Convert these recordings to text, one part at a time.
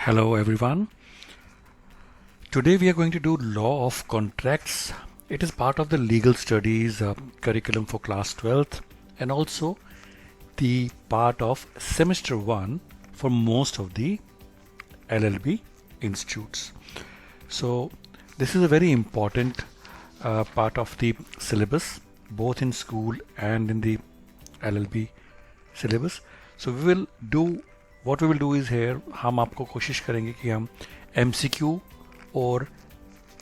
Hello everyone. Today we are going to do law of contracts. It is part of the legal studies curriculum for class 12th and also the part of semester 1 for most of the LLB institutes. So this is a very important part of the syllabus both in school and in the LLB syllabus. So what we will do is here हम आपको कोशिश करेंगे कि हम MCQ और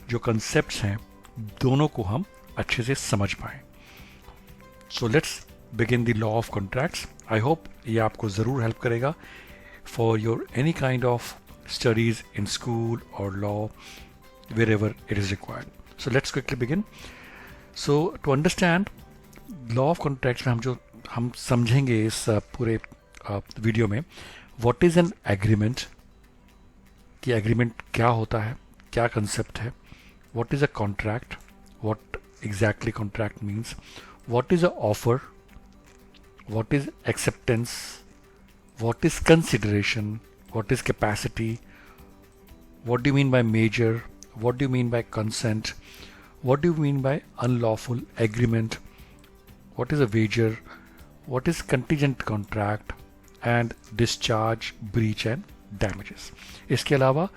जो concepts हैं दोनों को हम अच्छे से समझ पाएं. So let's begin the law of contracts. I hope ये आपको ज़रूर help करेगा for your any kind of studies in school or law wherever it is required. So let's quickly begin. So to understand law of contracts में हम समझेंगे इस पूरे video में व्हाट इज एन एग्रीमेंट कि एग्रीमेंट क्या होता है, क्या कंसेप्ट है, what is a contract, what exactly contract means, what is a offer, what is acceptance, what is consideration, what is capacity, what do you mean by major, what do you mean by consent, what do you mean by unlawful agreement, what is a wager, what is contingent contract and discharge, breach and damages. इसके अलावा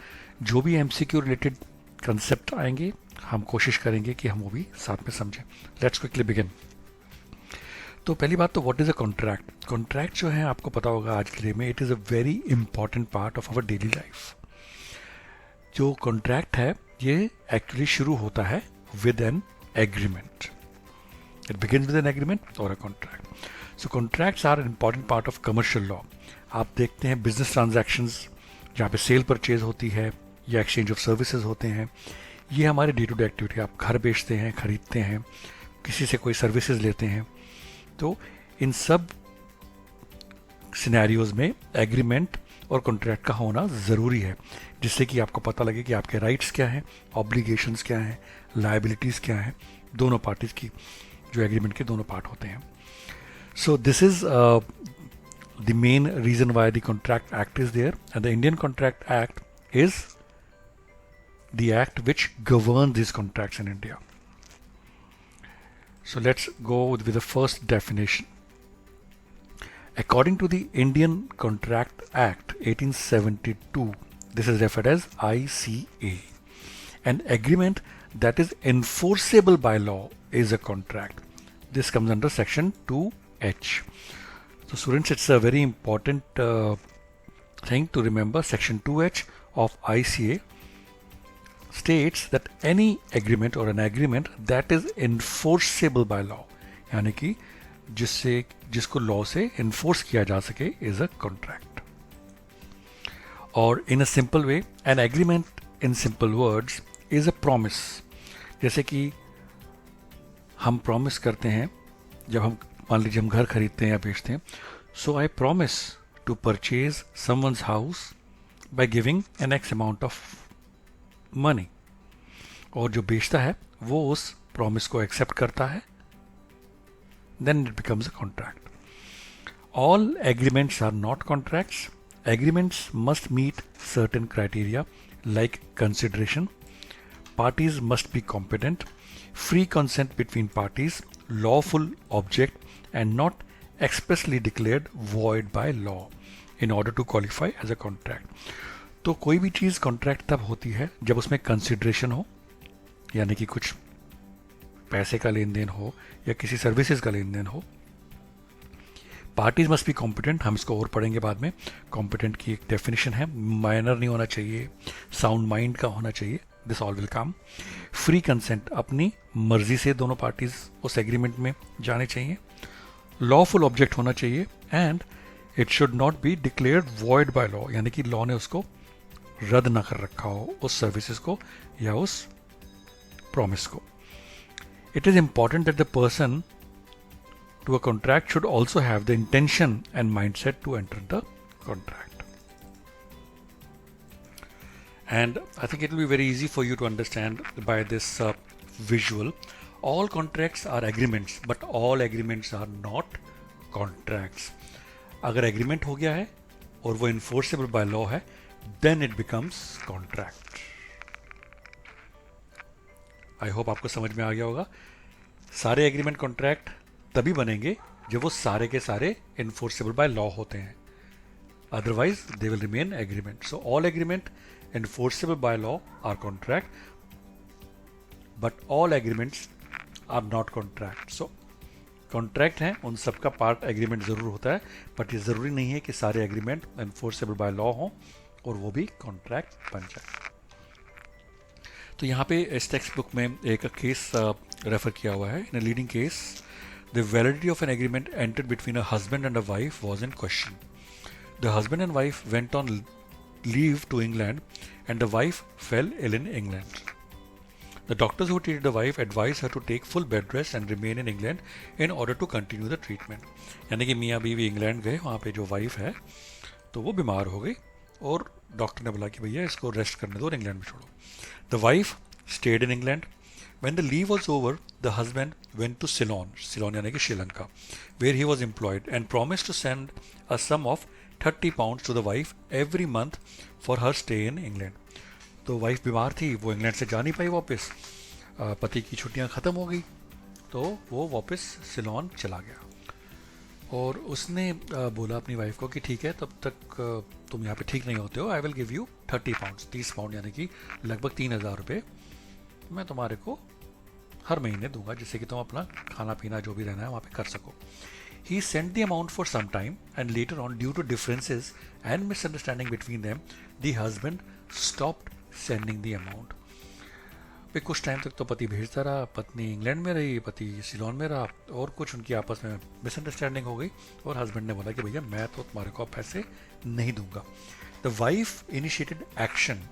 जो भी MCQ related concept आएंगे हम कोशिश करेंगे कि हम वो भी साथ में समझें. Let's quickly begin. तो पहली बात तो what is a contract? Contract जो है आपको पता होगा आज के लिए में it is a very important part of our daily life. जो contract है ये actually शुरू होता है with an agreement. It begins with an agreement or a contract. So contracts are an important part of commercial law. आप देखते हैं business transactions जहाँ पे सेल परचेज होती है या एक्सचेंज ऑफ सर्विसेज होते हैं, ये हमारे डे टू डे एक्टिविटी. आप घर बेचते हैं, खरीदते हैं, किसी से कोई सर्विसेज लेते हैं, तो इन सब सिनेरियोज में एग्रीमेंट और कॉन्ट्रैक्ट का होना ज़रूरी है जिससे कि आपको पता लगे कि आपके राइट्स क्या हैं, ऑब्लिगेशंस क्या हैं, लायबिलिटीज़ क्या हैं, दोनों पार्टीज़ की जो एग्रीमेंट के दोनों पार्ट होते हैं. So this is the main reason why the Contract Act is there, and the Indian Contract Act is the act which governs these contracts in India. So let's go with the first definition. According to the Indian Contract Act 1872, this is referred as ICA. An agreement that is enforceable by law is a contract. This comes under section 2H. So students, it's a very important thing to remember. Section 2H of ICA states that any agreement or an agreement that is enforceable by law, यानी कि जिसको law से enforce किया जा सके is a contract. और in a simple way, an agreement in simple words is a promise. जैसे कि हम प्रॉमिस करते हैं जब हम मान लीजिए हम घर खरीदते हैं या बेचते हैं. So I promise to purchase someone's house by giving an X amount of money. और जो बेचता है वो उस प्रॉमिस को एक्सेप्ट करता है, then it becomes a contract. All agreements are not contracts. Agreements must meet certain criteria like consideration, parties must be competent, free consent between parties, lawful object and not expressly declared void by law in order to qualify as a contract. तो कोई भी चीज़ contract तब होती है जब उसमें consideration हो, यानी कि कुछ पैसे का लेन देन हो या किसी सर्विसेज का लेन देन हो. पार्टीज मस्ट बी कॉम्पिटेंट, हम इसको और पढ़ेंगे बाद में. कॉम्पिटेंट की एक डेफिनेशन है, माइनर नहीं होना चाहिए, साउंड माइंड का होना चाहिए. This all will come. Free consent, अपनी मर्जी से दोनों पार्टीज उस एग्रीमेंट में जाने चाहिए. लॉफुल ऑब्जेक्ट होना चाहिए and it should not be declared void by law, यानी कि लॉ ने उसको रद्द ना कर रखा हो उस सर्विसेज को या उस प्रॉमिस को. It is important that the person to a contract should also have the intention and mindset to enter the contract. And I think it will be very easy for you to understand by this visual. All contracts are agreements, but all agreements are not contracts. अगर agreement हो गया है और वो enforceable by law है, then it becomes contract. I hope आपको समझ में आ गया होगा. सारे एग्रीमेंट कॉन्ट्रैक्ट तभी बनेंगे जब वो सारे के सारे इन्फोर्सेबल बाय लॉ होते हैं. Otherwise they will remain agreement. So all agreement enforceable by law are contract, but all agreements are not contract. So contract हैं उन सब का पार्ट एग्रीमेंट ज़रूर होता है, बट ये ज़रूरी नहीं है कि सारे एग्रीमेंट एनफोर्सेबल बाय लॉ हों और वो भी कॉन्ट्रैक्ट बन जाए. तो यहाँ पे इस टेक्स्ट बुक में एक केस रेफर किया हुआ है. In a leading case the validity of an agreement entered between a husband and a wife was in question. The husband and wife went on leave to England and the wife fell ill in England. The doctors who treated the wife advised her to take full bed rest and remain in England in order to continue the treatment. यानी कि मियाँ बीवी England गए, वहाँ पे जो wife है तो वो बीमार हो गई और डॉक्टर ने बोला कि भैया इसको रेस्ट करने दो और इंग्लैंड में छोड़ो. The wife stayed in England. When the leave was over, the husband went to Ceylon, Ceylon यानी कि Sri Lanka, where he was employed and promised to send a sum of 30 pounds to the wife every month for her stay in England. तो wife बीमार थी, वो England से जा नहीं पाई वापस. पति की छुट्टियां ख़त्म हो गई तो वो वापस सिलोन चला गया और उसने बोला अपनी वाइफ को कि ठीक है, तब तक तुम यहाँ पे ठीक नहीं होते हो, I will give you 30 pounds, 30 pound यानी कि लगभग 3,000 रुपये मैं तुम्हारे को हर महीने दूंगा, जिससे कि तुम अपना खाना पीना जो भी रहना है वहाँ पे कर सको. He sent the amount for some time and later on, due to differences and misunderstanding between them, the husband stopped sending the amount. फिर कुछ टाइम तक तो पति भेजता रहा, पत्नी इंग्लैंड में रही, पति सिलोन में रहा और कुछ उनकी आपस में मिसअंडरस्टैंडिंग हो गई और हस्बैंड ने बोला कि भैया मैं तो तुम्हारे को पैसे नहीं दूंगा. The wife initiated action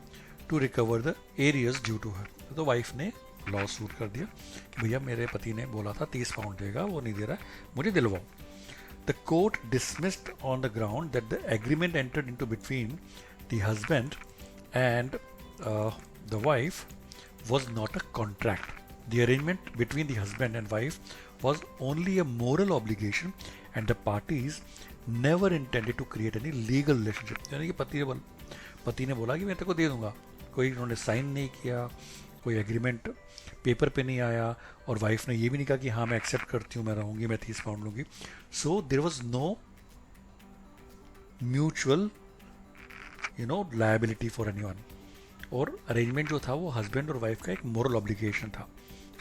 to recover the arrears due to her. तो वाइफ ने लॉ सूट कर दिया कि भैया मेरे पति ने बोला था 30 पाउंड देगा, वो नहीं दे रहा है, मुझे दिलवाओ. The court dismissed on the ground that the agreement entered into between the husband and the wife was not a contract. The arrangement between the husband and wife was only a moral obligation and the parties never intended to create any legal relationship. यानी कि पति ने बोला कि मैं तेरे को दे दूंगा, कोई उन्होंने साइन नहीं किया, कोई एग्रीमेंट पेपर पे नहीं आया और वाइफ ने ये भी नहीं कहा कि हाँ मैं एक्सेप्ट करती हूँ, मैं रहूँगी, मैं 30 पाउंड लूँगी. So there was no mutual liability for anyone. और अरेंजमेंट जो था वो हस्बैंड और वाइफ का एक मोरल ऑब्लिगेशन था.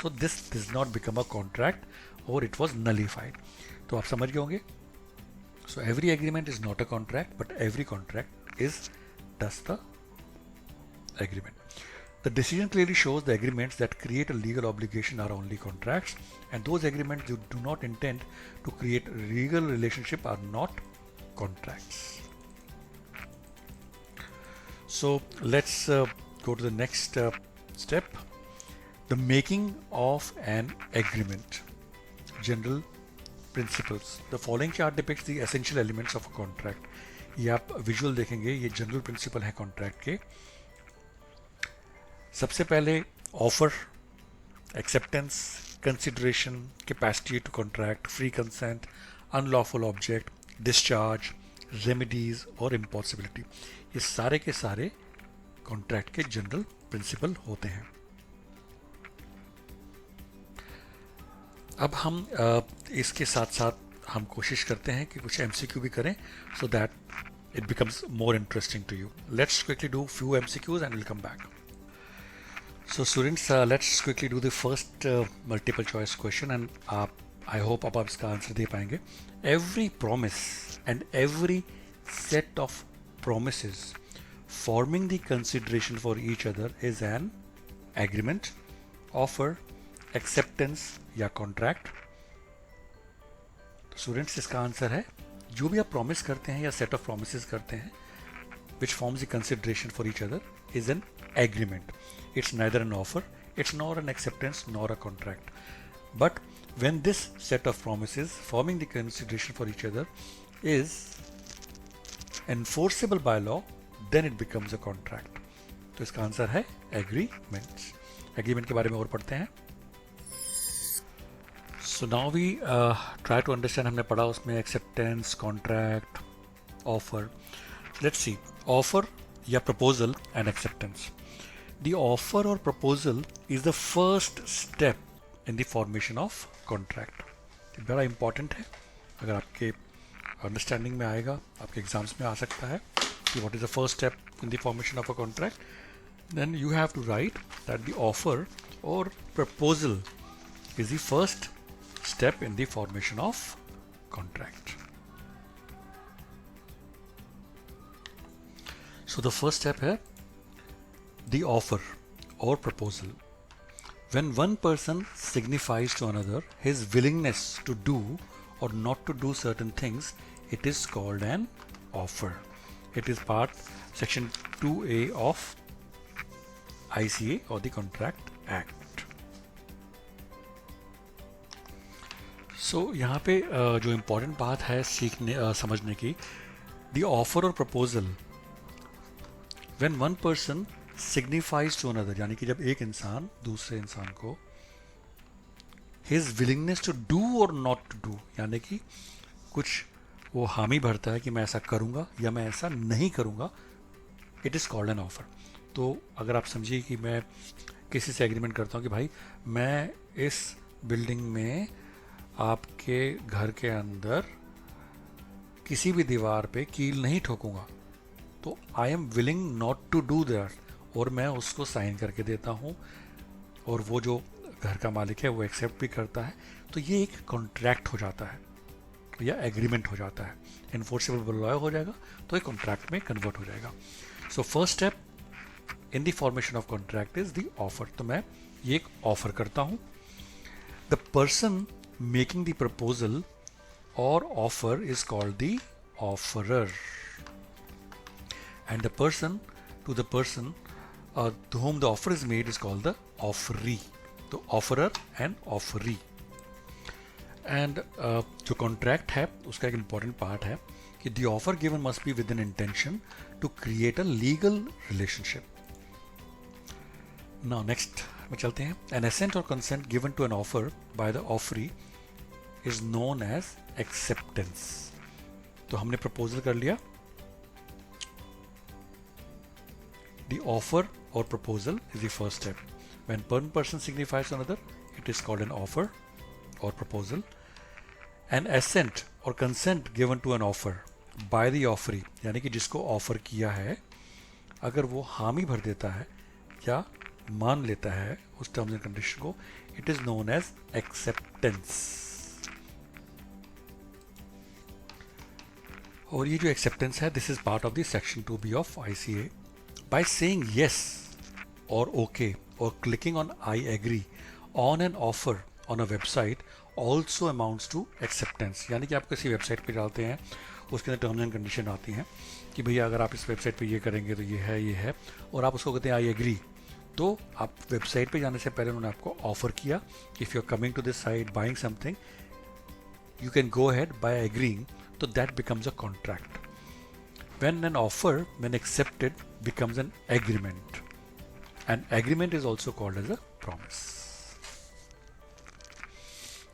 So this does not become a contract और इट वॉज नलीफाइड. तो आप समझ गए होंगे. So every agreement is not a contract but every contract is thus the agreement. The decision clearly shows the agreements that create a legal obligation are only contracts, and those agreements you do not intend to create a legal relationship are not contracts. So let's go to the next step, the making of an agreement. General principles. The following chart depicts the essential elements of a contract. ये आप visual देखेंगे, ये general principle है contract के. सबसे पहले offer, acceptance, consideration, capacity to contract, free consent, unlawful object, discharge, remedies और impossibility. ये सारे के सारे कॉन्ट्रैक्ट के जनरल प्रिंसिपल होते हैं. अब हम इसके साथ साथ हम कोशिश करते हैं कि कुछ MCQ भी करें so that it becomes more interesting to you. Let's quickly do few MCQs and we'll come back. So students, let's quickly do the first multiple choice question and I hope आप इसका answer दे पाएंगे. Every promise and every set of promises forming the consideration for each other is an agreement, offer, acceptance या contract. Students इसका answer है जो भी आप promise करते हैं या सेट ऑफ प्रोमिसेस करते हैं which forms the consideration for each other is an agreement. It's neither an offer, it's nor an acceptance nor a contract. But when this set of promises forming the consideration for each other is enforceable by law, then it becomes a contract. तो इसका answer है agreements. Agreement के बारे में और पढ़ते हैं. So now we try to understand. हमने पढ़ा उसमें acceptance, contract, offer. Let's see. Offer या proposal and acceptance. The offer or proposal is the first step in the formation of contract. बड़ा important है, अगर आपके अंडरस्टैंडिंग में आएगा, आपके एग्जाम्स में आ सकता है कि what is the first step in the formation of a contract. Then you have to write that the offer or proposal is the first step in the formation of contract. So the first step here, the offer or proposal. When one person signifies to another his willingness to do or not to do certain things, it is called an offer. It is part section 2A of ICA or the Contract Act. So यहाँ पे जो important बात है सीखने समझने की, the offer or proposal when one person signifies to another, यानी कि जब एक इंसान दूसरे इंसान को his willingness to do or not to do, यानी कि कुछ वो हामी भरता है कि मैं ऐसा करूँगा या मैं ऐसा नहीं करूँगा, it is called an offer. तो अगर आप समझिए कि मैं किसी से एग्रीमेंट करता हूँ कि भाई मैं इस बिल्डिंग में आपके घर के अंदर किसी भी दीवार पे कील नहीं ठोकूंगा, तो I am willing not to do that, और मैं उसको साइन करके देता हूँ और वो जो घर का मालिक है वो एक्सेप्ट भी करता है, तो ये एक कॉन्ट्रैक्ट हो जाता है या एग्रीमेंट हो जाता है, इन्फोर्सेबल लॉ हो जाएगा, तो एक कॉन्ट्रैक्ट में कन्वर्ट हो जाएगा. So first step in the formation of contract is the offer. तो मैं ये एक ऑफर करता हूँ. The person making the proposal or offer is called the offerer, and the person to whom the offer is made is called the offeree. तो offerer and offeree. And जो contract है उसका एक important part है कि the offer given must be with an intention to create a legal relationship. Now next में चलते हैं. An assent or consent given to an offer by the offeree is known as acceptance. तो हमने proposal कर लिया. The offer or proposal is the first step. When one person signifies to another, it is called an offer or proposal. An assent or consent given to an offer by the offeree, यानी कि जिसको offer किया है, अगर वो हामी भर देता है या मान लेता है उस टर्म्स एंड कंडीशन को, it is known as acceptance. और ये जो acceptance है, this is part of the section 2B of ICA. By saying yes or okay or clicking on I agree on an offer on a website also amounts to acceptance. यानी कि आप किसी website पे डालते हैं, उसके अंदर टर्म्स एंड कंडीशन आती हैं कि भैया अगर आप इस वेबसाइट पे ये करेंगे तो ये है, और आप उसको कहते हैं आई एग्री. तो आप वेबसाइट पे जाने से पहले उन्होंने आपको ऑफर किया, if you are coming to this site buying something you can go ahead by agreeing, तो that becomes a contract. When an offer, when accepted, becomes an agreement. An agreement is also called as a promise.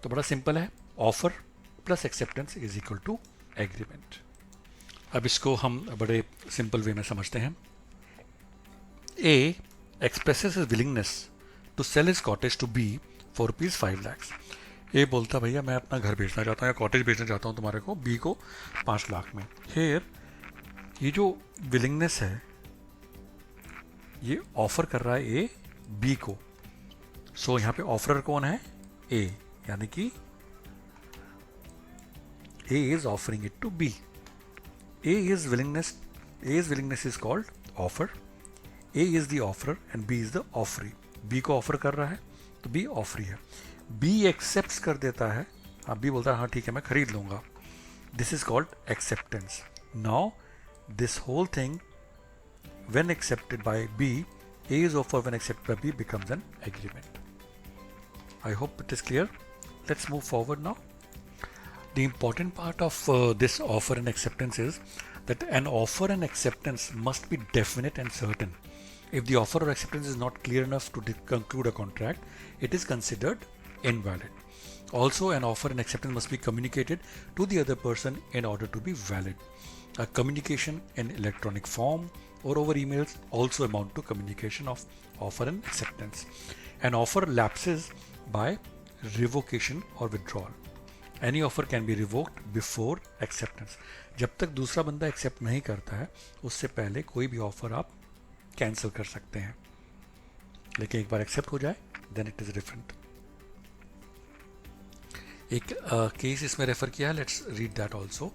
तो बड़ा simple है, offer plus acceptance is equal to agreement. अब इसको हम बड़े simple way में समझते हैं. A expresses his willingness to sell his cottage to B for ₹5 lakhs. A बोलता भैया मैं अपना घर बेचना चाहता हूँ या कॉटेज बेचना चाहता हूँ तुम्हारे को B को 5 लाख में. Here ये जो विलिंगनेस है ये ऑफर कर रहा है ए बी को. सो यहाँ पे ऑफरर कौन है? ए, यानी कि A is offering it to B. A is willingness is called offer. A is the offerer and B is the offeree. B को ऑफर कर रहा है तो बी ऑफरी है. बी एक्सेप्ट कर देता है, अब बी बोलता है हाँ ठीक है मैं खरीद लूंगा. This is called acceptance. Now this whole thing when accepted by B, A is offer when accepted by B becomes an agreement. I hope it is clear. Let's move forward now. The important part of this offer and acceptance is that an offer and acceptance must be definite and certain. If the offer or acceptance is not clear enough to conclude a contract, it is considered invalid. Also, an offer and acceptance must be communicated to the other person in order to be valid. A communication in electronic form or over emails also amount to communication of offer and acceptance. An offer lapses by revocation or withdrawal. Any offer can be revoked before acceptance. जब तक दूसरा बंदा accept नहीं करता है उससे पहले कोई भी ऑफर आप कैंसिल कर सकते हैं, लेकिन एक बार एक्सेप्ट हो जाए देन इट इज डिफरेंट. एक केस इसमें रेफर किया है, let's read that also.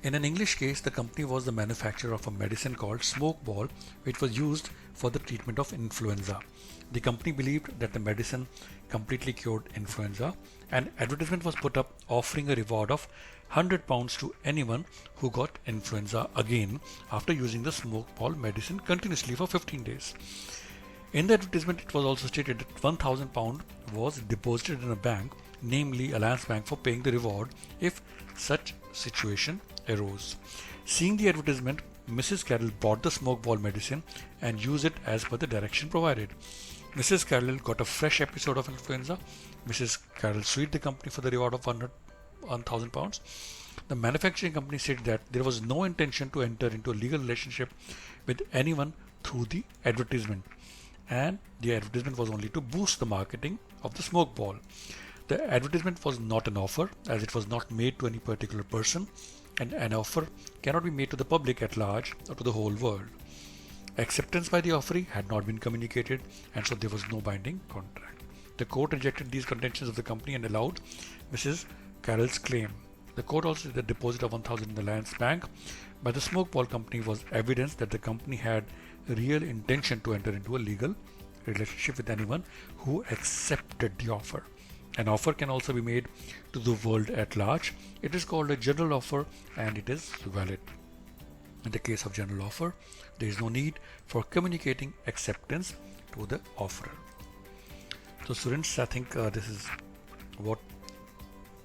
In an English case, the company was the manufacturer of a medicine called Smokeball, which was used for the treatment of influenza. The company believed that the medicine completely cured influenza. An advertisement was put up offering a reward of £100 to anyone who got influenza again after using the Smokeball medicine continuously for 15 days. In the advertisement, it was also stated that £1,000 was deposited in a bank, namely Alliance Bank, for paying the reward if such situation arose. Seeing the advertisement, Mrs. Carroll bought the Smokeball medicine and used it as per the direction provided. Mrs. Carroll got a fresh episode of influenza. Mrs. Carroll sued the company for the reward of £1,000. The manufacturing company said that there was no intention to enter into a legal relationship with anyone through the advertisement, and the advertisement was only to boost the marketing of the Smokeball. The advertisement was not an offer, as it was not made to any particular person, and an offer cannot be made to the public at large or to the whole world. Acceptance by the offeree had not been communicated, and so there was no binding contract. The court rejected these contentions of the company and allowed Mrs. Carroll's claim. The court also said the deposit of £1,000 in the Alliance Bank by the Smokeball company was evidence that the company had real intention to enter into a legal relationship with anyone who accepted the offer. An offer can also be made to the world at large. It is called a general offer and it is valid. In the case of general offer, there is no need for communicating acceptance to the offerer. So students, I think this is what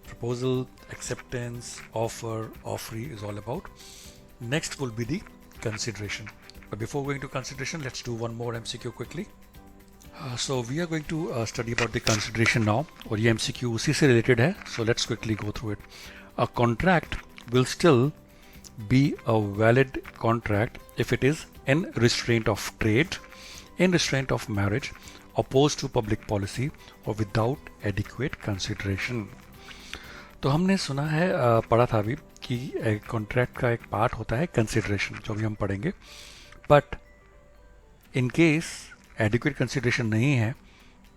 proposal, acceptance, offer, offeree is all about. Next will be the consideration. But before going to consideration, let's do one more MCQ quickly. So we are going to study about the consideration now, और ये MCQ उसी से related है. So let's quickly go through it. A contract will still be a valid contract if it is in restraint of trade, in restraint of marriage, opposed to public policy, or without adequate consideration. तो हमने सुना है, पढ़ा था अभी कि contract का एक पार्ट होता है कंसिडरेशन, जो भी हम पढ़ेंगे. But in case adequate consideration नहीं है,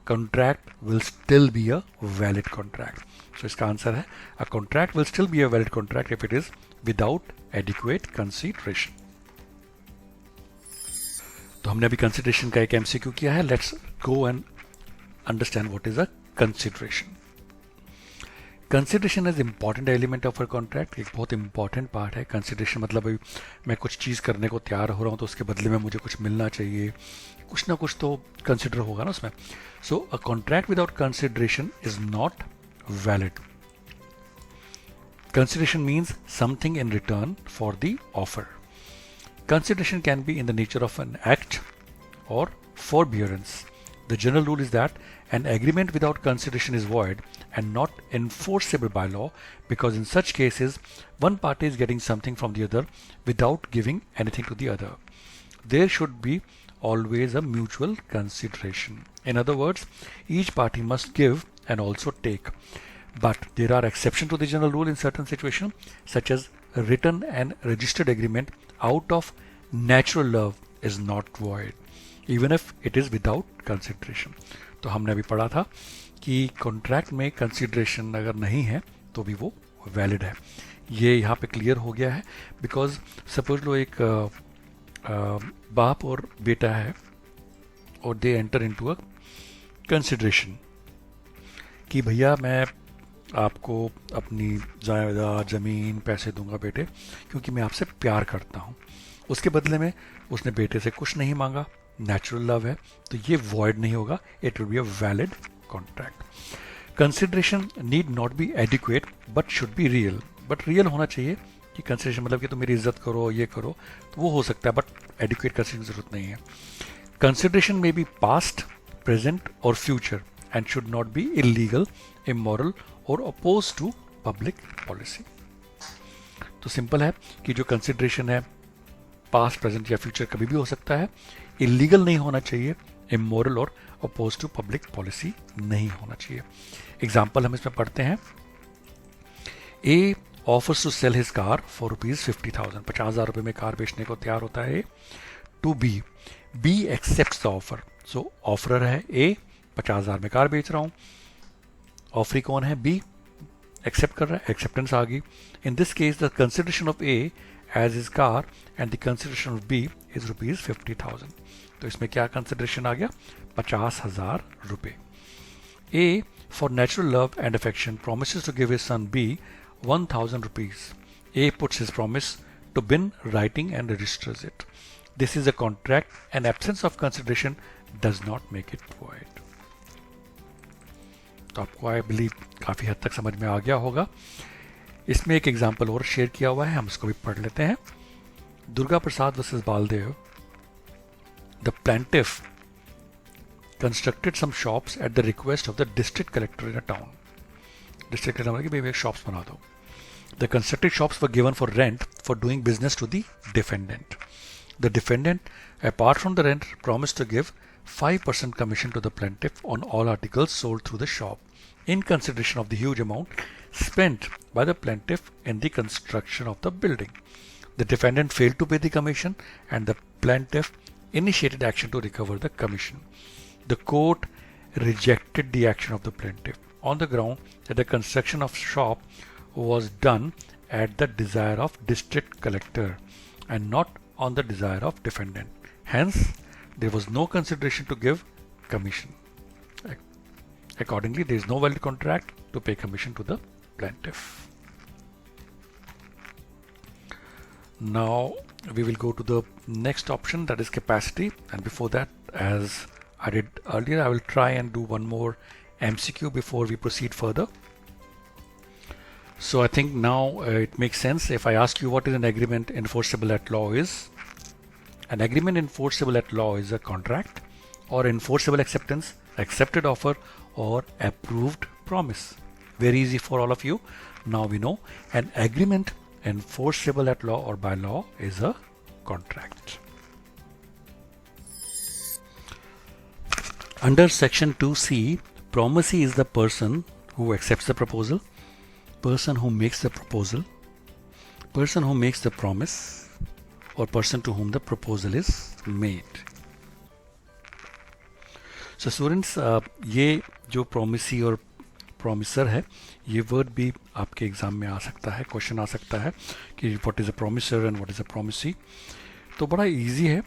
contract will still be a valid contract. So इसका आंसर है a contract will still be a valid contract if it is without adequate consideration. तो हमने अभी consideration का एक MCQ किया है. Let's go and understand what is a consideration. Consideration is important element of a contract. एक बहुत important part है कंसिडरेशन. मतलब अभी मैं कुछ चीज़ करने को तैयार हो रहा हूँ तो उसके बदले में मुझे कुछ मिलना चाहिए, कुछ ना कुछ तो कंसिडर होगा ना उसमें. So a contract without consideration is not valid. Consideration means something in return for the offer. Consideration can be in the nature of an act or forbearance. The general rule is that an agreement without consideration is void and not enforceable by law, because in such cases one party is getting something from the other without giving anything to the other. There should be always a mutual consideration. In other words, each party must give and also take. But there are exceptions to the general rule in certain situations, such as a written and registered agreement out of natural love is not void, even if it is without consideration. तो हमने अभी पढ़ा था कि contract में consideration अगर नहीं है तो भी वो वैलिड है. ये यहाँ पे क्लियर हो गया है. बिकॉज सपोज लो एक बाप और बेटा है और they enter into a consideration कि भैया मैं आपको अपनी जायदाद, ज़मीन, पैसे दूंगा बेटे, क्योंकि मैं आपसे प्यार करता हूँ. उसके बदले में उसने बेटे से कुछ नहीं मांगा, नेचुरल लव है, तो ये वॉइड नहीं होगा. It will be a valid contract. Consideration need not be adequate but should be real. But real होना चाहिए कि कंसिडरेशन मतलब कि तुम मेरी इज्जत करो, ये करो, तो वो हो सकता है, बट एडिक्वेट कंसिडरेशन की जरूरत नहीं है. कंसिडरेशन में बी पास्ट, प्रेजेंट और future and should not be illegal, immoral और अपोज टू पब्लिक पॉलिसी। तो सिंपल है कि जो कंसिडरेशन है पास्ट, प्रेजेंट या फ्यूचर कभी भी हो सकता है, इलीगल नहीं होना चाहिए, इमोरल और अपोज टू पब्लिक पॉलिसी नहीं होना चाहिए। एग्जाम्पल हम इसमें पढ़ते हैं। A offers to sell his car for ₹50,000, 50,000 रुपये में कार बेचने को तैयार होता है to be. B accept the offer. So offeror है ए, 50,000 में कार बेच रहा हूं, ऑफरी कौन है? बी। एक्सेप्ट कर रहा है, एक्सेप्टेंस आ गई। In this case the consideration of A as is car and the consideration of B is ₹50,000। तो इसमें क्या कंसिडरेशन आ गया? 50,000 रुपये। A for natural love and affection promises to give his son B 1,000 rupees. A puts his promise to bin writing and registers it. This is a contract and absence of consideration does not make it void. तो आपको I believe काफ़ी हद तक समझ में आ गया होगा। इसमें एक एग्जाम्पल और शेयर किया हुआ है, हम इसको भी पढ़ लेते हैं। Durga Prasad versus Baldev, the plaintiff constructed some shops at the request of the district collector in a town. District collector कि भाई shops बना दो। The constructed shops were given for rent for doing business to the defendant. The defendant, apart from the rent, promised to give 5% commission to the plaintiff on all articles sold through the shop in consideration of the huge amount spent by the plaintiff in the construction of the building. The defendant failed to pay the commission and the plaintiff initiated action to recover the commission. The court rejected the action of the plaintiff on the ground that the construction of shop was done at the desire of district collector and not on the desire of defendant. Hence, there was no consideration to give commission. Accordingly, there is no valid contract to pay commission to the plaintiff. Now, we will go to the next option, that is capacity. And before that, as I did earlier, I will try and do one more MCQ before we proceed further. So I think now it makes sense if I ask you what is an agreement enforceable at law is. An agreement enforceable at law is a contract or enforceable acceptance, accepted offer or approved promise. Very easy for all of you. Now we know an agreement enforceable at law or by law is a contract. Under section 2C, promisee is the person who accepts the proposal, person who makes the proposal, person who makes the promise, or person to whom the proposal is made. So students, ये जो promisee और promiser है, ये word भी आपके exam में आ सकता है, क्वेश्चन आ सकता है कि what is a promiser and what is a promisee. तो बड़ा इजी है.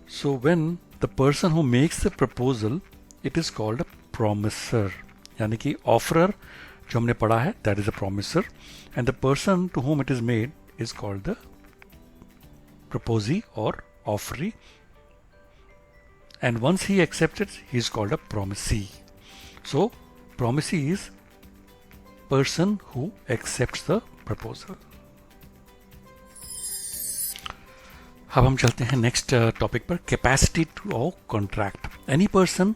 So when the person who makes the proposal, it is called a promiser. यानी कि offerer जो हमने पढ़ा है, that is a promiser, and the person to whom it is made is called the proposee or offeree, and once he accepts it, he is called a promisee. So promisee is person who accepts the proposal. अब हम चलते हैं next topic पर, capacity two of contract. Any person,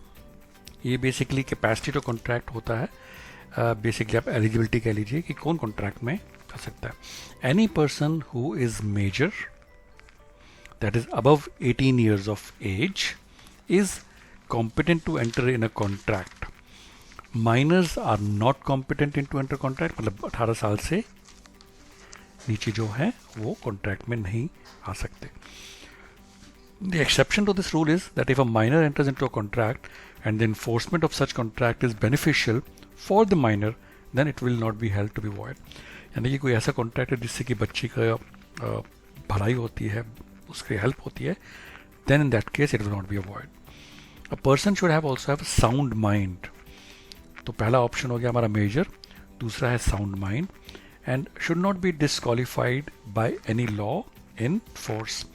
ये basically capacity to contract होता है. Basically आप eligibility कह लीजिए कि कौन कॉन्ट्रैक्ट में कर सकता है. Any person who is major, that is above 18 years of age, is competent to enter in a contract. Minors are not competent to enter contract. मतलब 18 साल से नीचे जो है वो कॉन्ट्रैक्ट में नहीं आ सकते. The exception to this rule is that if a minor enters into a contract and the enforcement of such contract is beneficial for the minor, then it will not be held to be void. यानी कि कोई ऐसा contract है जिससे कि बच्ची का भलाई होती है, उसकी हेल्प होती है, then in that case it will not be a void. A person should have also have a sound mind. तो पहला ऑप्शन हो गया हमारा मेजर, दूसरा है sound mind, and should not be disqualified by any law in force.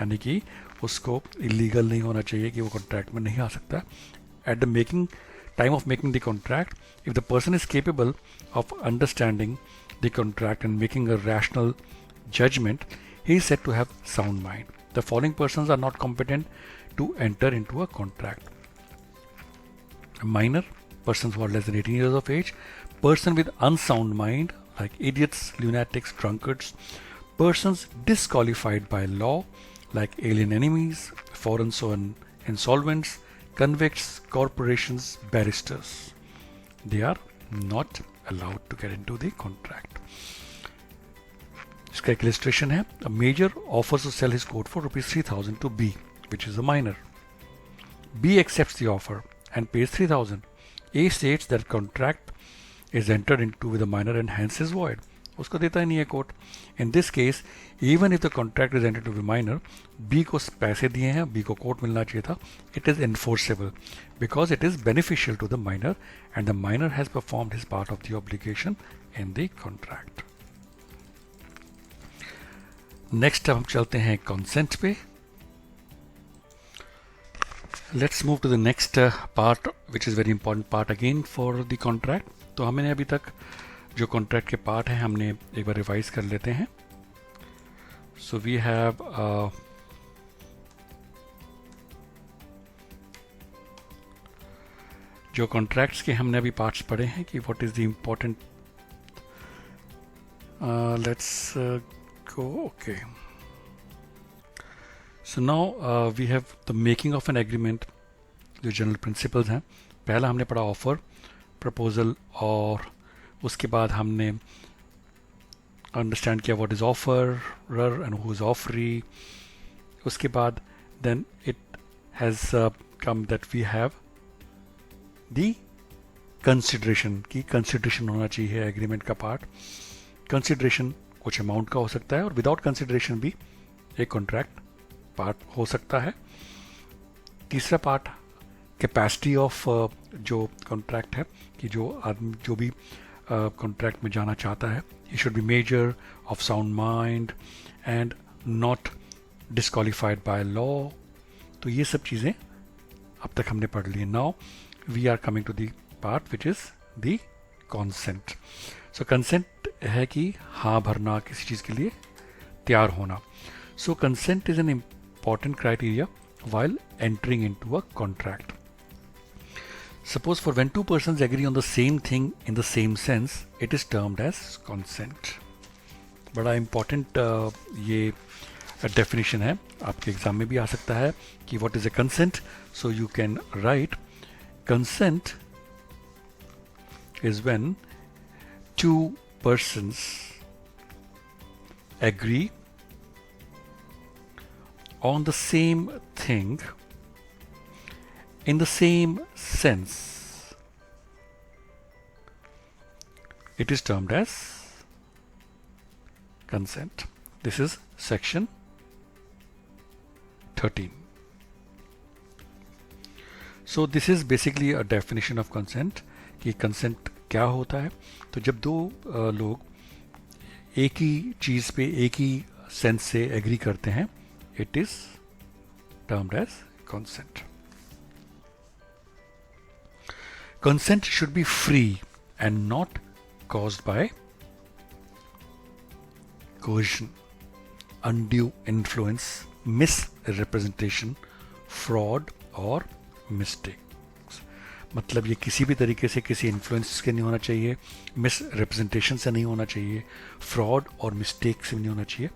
यानी कि उसको इलीगल नहीं होना चाहिए कि वो कॉन्ट्रैक्ट में नहीं आ सकता. At the making time of making the contract, if the person is capable of understanding the contract and making a rational judgement, he is said to have sound mind. The following persons are not competent to enter into a contract: a minor, persons who are less than 18 years of age, person with unsound mind like idiots, lunatics, drunkards, persons disqualified by law like alien enemies, foreign insolvents, convicts, corporations, barristers. They are not allowed to get into the contract. इसका एक illustration है. A major offers to sell his coat for rupees 3,000 to B, which is a minor. B accepts the offer and pays 3,000. A states that contract is entered into with a minor and hence is void. उसको देता ही नहीं है coat. In this case, even if the contract is entered with a minor, B को पैसे दिए हैं, B को coat मिलना चाहिए था. It is enforceable because it is beneficial to the minor and the minor has performed his part of the obligation in the contract. Next हम चलते हैं consent पे. Let's move to the next part, which is very important part again for the contract. तो हमने अभी तक जो contract के पार्ट हैं हमने एक बार रिवाइज कर लेते हैं. सो वी हैव जो कॉन्ट्रैक्ट्स के हमने अभी पार्ट्स पढ़े हैं कि what is the important. Let's go. Okay, so now we have the making of an agreement. जो जनरल प्रिंसिपल्स हैं, पहला हमने पढ़ा ऑफर, प्रपोजल, और उसके बाद हमने अंडरस्टैंड किया what is offeror and who is offeree. उसके बाद then it has come that we have the consideration की कंसिडरेशन होना चाहिए एग्रीमेंट का पार्ट. कंसिडरेशन कुछ अमाउंट का हो सकता है और विदाउट कंसिडरेशन भी एक कॉन्ट्रैक्ट पार्ट हो सकता है. तीसरा पार्ट कैपेसिटी ऑफ जो कॉन्ट्रैक्ट है कि जो आदमी जो भी कॉन्ट्रैक्ट में जाना चाहता है, he should be major of sound mind and not disqualified by law. तो ये सब चीज़ें अब तक हमने पढ़ ली. Now we are coming to the part which is the consent. So consent है कि हाँ भरना, किसी चीज़ के लिए तैयार होना. So consent is an important criteria while entering into a contract. Suppose for when two persons agree on the same thing in the same sense, it is termed as consent. बड़ा important ये definition है, आपके exam में भी आ सकता है कि what is a consent. So you can write consent is when two persons agree on the same thing in the same sense. It is termed as consent. This is section 13. So this is basically a definition of consent कि consent क्या होता है. तो जब दो लोग एक ही चीज़ पे एक ही सेंस से एग्री करते हैं, it is termed as consent. Consent should be free and not caused by coercion, undue influence, misrepresentation, fraud or mistake. मतलब ये किसी भी तरीके से किसी इन्फ्लुएंस के नहीं होना चाहिए, मिस रिप्रेजेंटेशन से नहीं होना चाहिए, फ्रॉड और मिस्टेक से नहीं होना चाहिए.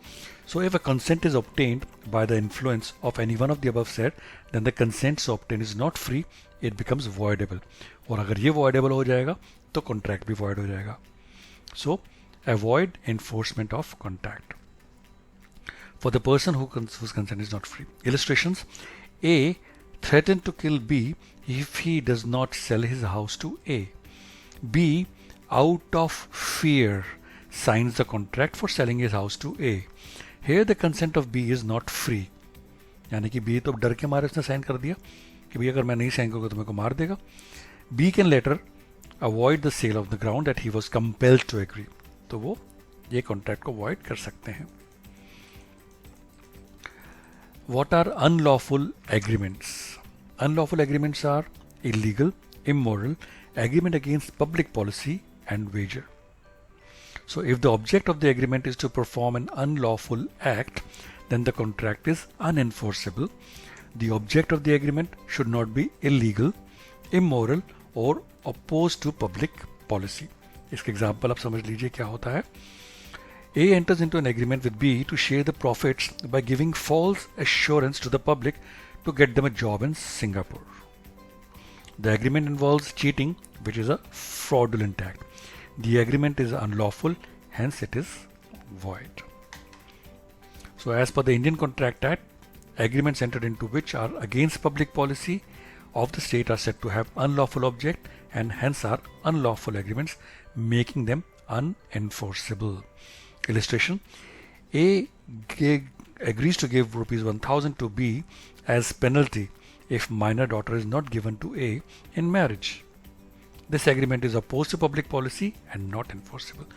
So if a consent is obtained by the influence of any one of the above said, then the consent so obtained is not free, it becomes voidable. और अगर ये वॉइडेबल हो जाएगा तो कॉन्ट्रैक्ट भी वॉइड हो जाएगा. सो avoid enforcement of contract for the person whose consent is not free. Illustrations: A threatened to kill B if he does not sell his house to A. B, out of fear, signs the contract for selling his house to A. Here the consent of B is not free. यानी कि B तो डर के मारे उसने sign कर दिया कि भाई अगर मैं नहीं साइन करूँगा तो मेरे को मार देगा. B can later avoid the sale of the ground that he was compelled to agree. तो वो ये कॉन्ट्रैक्ट को अवॉइड कर सकते हैं. What are unlawful agreements? Unlawful agreements are illegal, immoral, agreement against public policy and wager. So if the object of the agreement is to perform an unlawful act, then the contract is unenforceable. The object of the agreement should not be illegal, immoral और oppose to public policy. इसका example आप समझ लीजिए क्या होता है। A enters into an agreement with B to share the profits by giving false assurance to the public to get them a job in Singapore. The agreement involves cheating, which is a fraudulent act. The agreement is unlawful, hence it is void. So as per the Indian Contract Act, agreements entered into which are against public policy of the state are said to have unlawful object and hence are unlawful agreements, making them unenforceable. Illustration: A agrees to give rupees 1000 to B as penalty if minor daughter is not given to A in marriage. This agreement is opposed to public policy and not enforceable.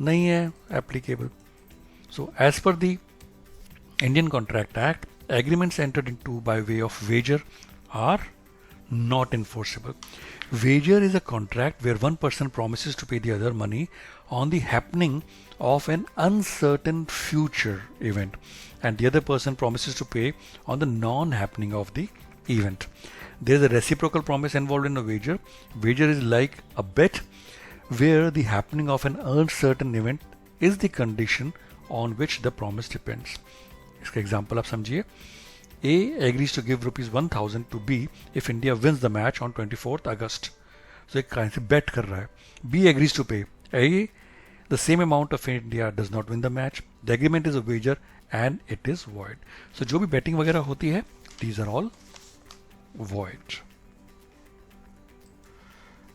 नहीं है applicable. So as per the Indian Contract Act, agreements entered into by way of wager are not enforceable. Wager is a contract where one person promises to pay the other money on the happening of an uncertain future event and the other person promises to pay on the non-happening of the event. There is a reciprocal promise involved in a wager. Wager is like a bet where the happening of an uncertain event is the condition on which the promise depends. इसका example आप समझिए। A agrees to give rupees 1000 to B if India wins the match on 24th August. So एक kind से bet कर रहा है। B agrees to pay A the same amount of India does not win the match. The agreement is a wager and it is void. So जो भी betting वगैरह होती है, these are all void.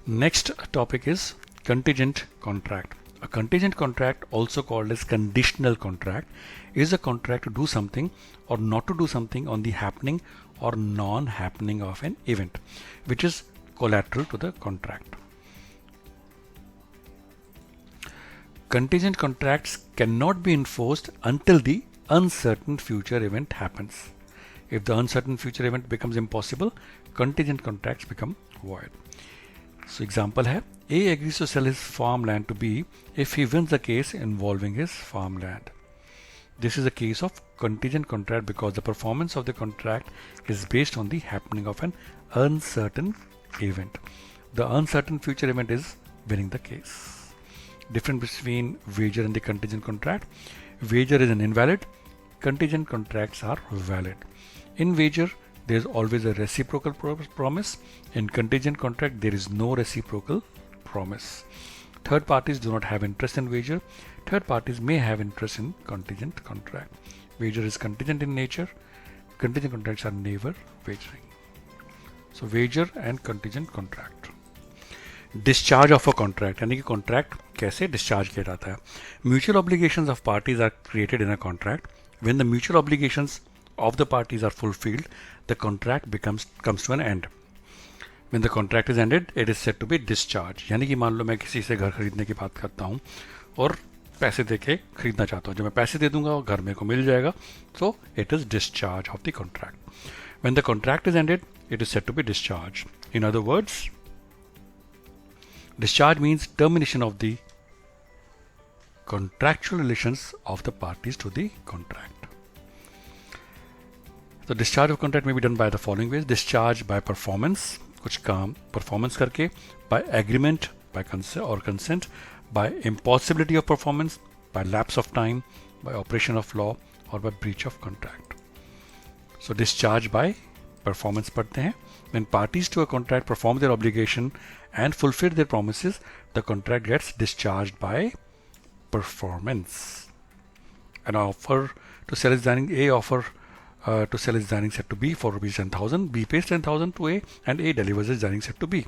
Next topic is contingent contract. A contingent contract, also called as conditional contract, is a contract to do something or not to do something on the happening or non-happening of an event, which is collateral to the contract. Contingent contracts cannot be enforced until the uncertain future event happens. If the uncertain future event becomes impossible, contingent contracts become void. So example है, A agrees to sell his farmland to B if he wins the case involving his farmland. This is a case of contingent contract because the performance of the contract is based on the happening of an uncertain event. The uncertain future event is winning the case. Difference between wager and the contingent contract. Wager is an invalid. Contingent contracts are valid. In wager, there is always a reciprocal promise. In contingent contract, there is no reciprocal promise. Third parties do not have interest in wager. Third parties may have interest in contingent contract. Wager is contingent in nature. Contingent contracts are never wagering. So wager and contingent contract. Discharge of a contract, यानी कि contract कैसे discharge किया जाता है. Mutual obligations of parties are created in a contract. When the mutual obligations of the parties are fulfilled, the contract comes to an end. When the contract is ended, it is said to be discharged. यानी कि मान लो मैं किसी से घर खरीदने की बात करता हूँ और पैसे दे के खरीदना चाहता हूँ, जब मैं पैसे दे दूंगा और घर मेरे को मिल जाएगा, so it is discharge of the contract. When the contract is ended, it is said to be discharged. In other words, discharge means termination of the contractual relations of the parties to the contract. The discharge of contract may be done by the following ways. Discharge by performance, कुछ काम performance करके, by agreement, by consent, by impossibility of performance, by lapse of time, by operation of law, or by breach of contract. So discharge by performance पढ़ते हैं. When parties to a contract perform their obligation and fulfill their promises, the contract gets discharged by performance. An offer to sell his dining, A offer to sell his dining set to B for rupees 10,000. B pays 10,000 to A and A delivers his dining set to B.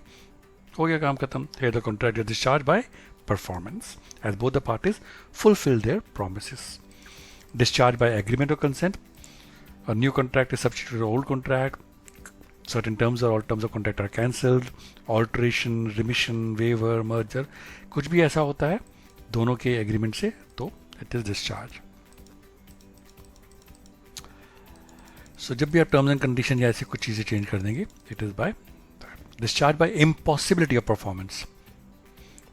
हो गया काम खत्म. Here the contract is discharged by performance as both the parties fulfill their promises. Discharge by agreement or consent. A new contract is substituted to old contract. Certain terms or all terms of contract are cancelled. Alteration, remission, waiver, merger, कुछ भी ऐसा होता है दोनों के agreement से, तो it is discharge. So जब भी आप terms and conditions या ऐसी कुछ चीजें change कर देंगे, it is by discharge by impossibility of performance.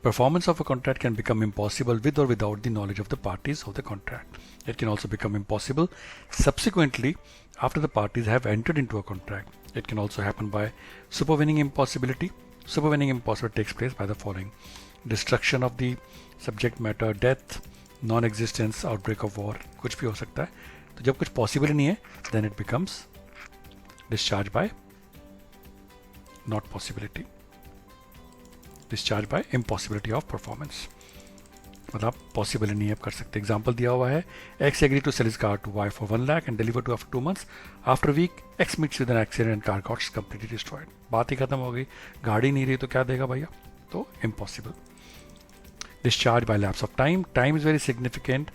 Performance of a contract can become impossible with or without the knowledge of the parties of the contract. It can also become impossible subsequently after the parties have entered into a contract. It can also happen by supervening impossibility Supervening impossible takes place by the following: destruction of the subject matter, death, non-existence, outbreak of war, कुछ भी हो सकता है. तो जब कुछ possible नहीं है, then it becomes discharge by not possibility, discharge by impossibility of performance. मतलब पॉसिबल नहीं है, आप कर सकते. एग्जाम्पल दिया हुआ है, X agree to sell his car to Y for 1 lakh and deliver to after 2 months. After week X meets with an accident and car gots completely destroyed. बात ही खत्म हो गई, गाड़ी नहीं रही तो क्या देगा भैया? तो impossible. Discharge by lapse of time. Time is very significant.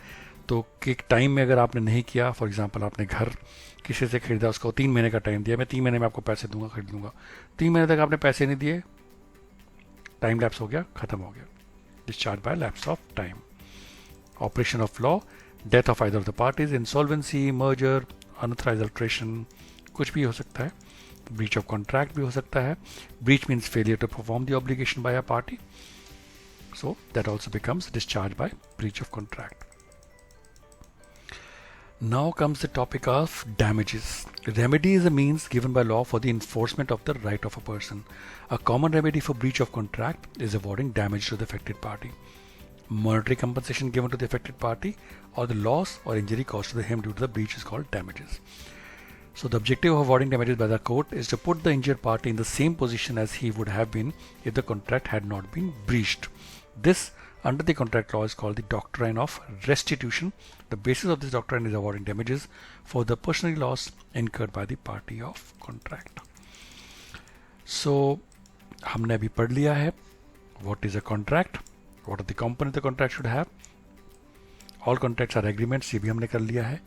तो एक टाइम में अगर आपने नहीं किया, फॉर एग्जाम्पल आपने घर किसी से खरीदा, उसको 3 महीने का टाइम दिया, मैं 3 महीने में आपको पैसे दूंगा, खरीद दूंगा. 3 महीने तक आपने पैसे नहीं दिए, टाइम लैप्स हो गया, खत्म हो गया. Discharged by lapse of time. Operation of law, death of either of the parties, insolvency, merger, unauthorized alteration, कुछ भी हो सकता है. Breach of contract भी हो सकता है. Breach means failure to perform the obligation by a party. So that also becomes discharged by breach of contract. Now comes the topic of damages. Remedy is a means given by law for the enforcement of the right of a person. A common remedy for breach of contract is awarding damage to the affected party. Monetary compensation given to the affected party or the loss or injury caused to him due to the breach is called damages. So the objective of awarding damages by the court is to put the injured party in the same position as he would have been if the contract had not been breached. This under the contract law is called the doctrine of restitution. The basis of this doctrine is awarding damages for the personal loss incurred by the party of contract. So हमने अभी पढ़ लिया है what is a contract, what are the components the contract should have. All contracts are agreements, ये भी हमने कर लिया है.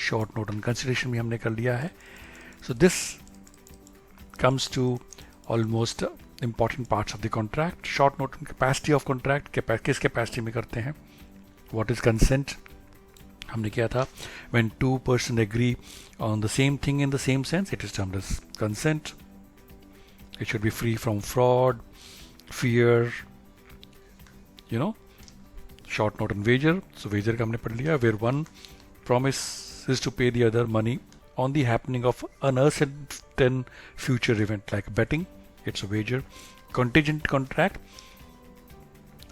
Short note on consideration भी हमने कर लिया है. So this comes to almost important parts of the contract. Short note on capacity of contract, किस capacity में करते हैं. What is consent? हमने किया था when two persons agree on the same thing in the same sense, it is termed as consent. It should be free from fraud, fear, short note on wager. So wager का हमने पढ़ लिया, where one promises to pay the other money on the happening of an uncertain future event like betting. It's a wager. Contingent contract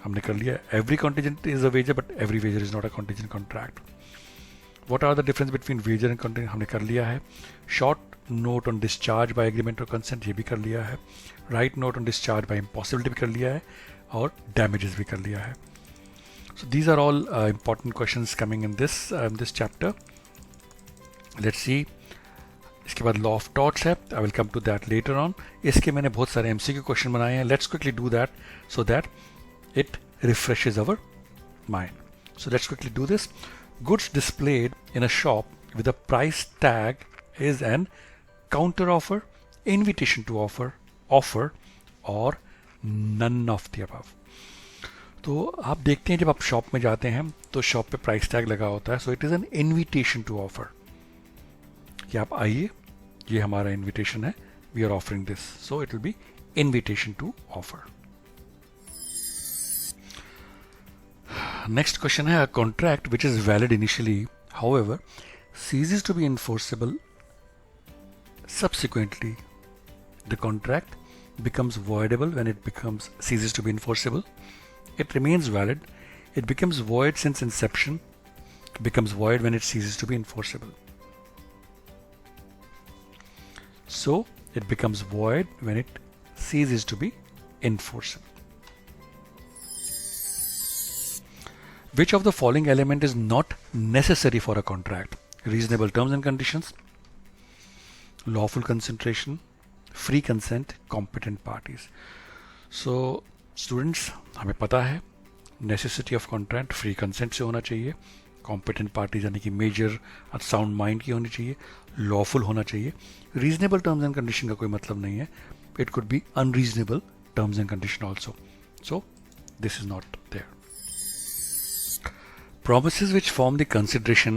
हमने कर लिया. Every contingent is a wager, but every wager is not a contingent contract. What are the difference between wager and contingent? हमने कर लिया है. Short note on discharge by agreement or consent, ये भी कर लिया है. Right note on discharge by impossibility भी कर लिया है, और damages भी कर लिया है. So these are all important questions coming in this chapter. Let's see. इसके बाद लॉ ऑफ टॉर्ट्स है. I will come to that later on. इसके मैंने बहुत सारे एमसीक्यू क्वेश्चन बनाए हैं. Let's quickly do that so that it refreshes our mind. So let's quickly do this. Goods displayed in a shop with a price tag is an counter offer, invitation to offer, or none of the above. तो आप देखते हैं जब आप shop में जाते हैं तो शॉप पे प्राइस टैग लगा होता है. So it is an invitation to offer कि आप आइए, ये हमारा इन्विटेशन है, we are offering this. So it will be invitation to offer. Next question है, a contract which is valid initially, however, ceases to be enforceable subsequently. The contract becomes voidable when it ceases to be enforceable. It remains valid. It becomes void since inception. Becomes void when it ceases to be enforceable. So it becomes void when it ceases to be enforceable. Which of the following element is not necessary for a contract? Reasonable terms and conditions, lawful concentration, free consent, competent parties. So students, हमें पता है necessity of contract free consent से होना चाहिए, competent parties यानी कि major और sound mind की होनी चाहिए, lawful होना चाहिए. Reasonable terms and condition का कोई मतलब नहीं है. It could be unreasonable terms and condition also. So this is not there. Promises which form the consideration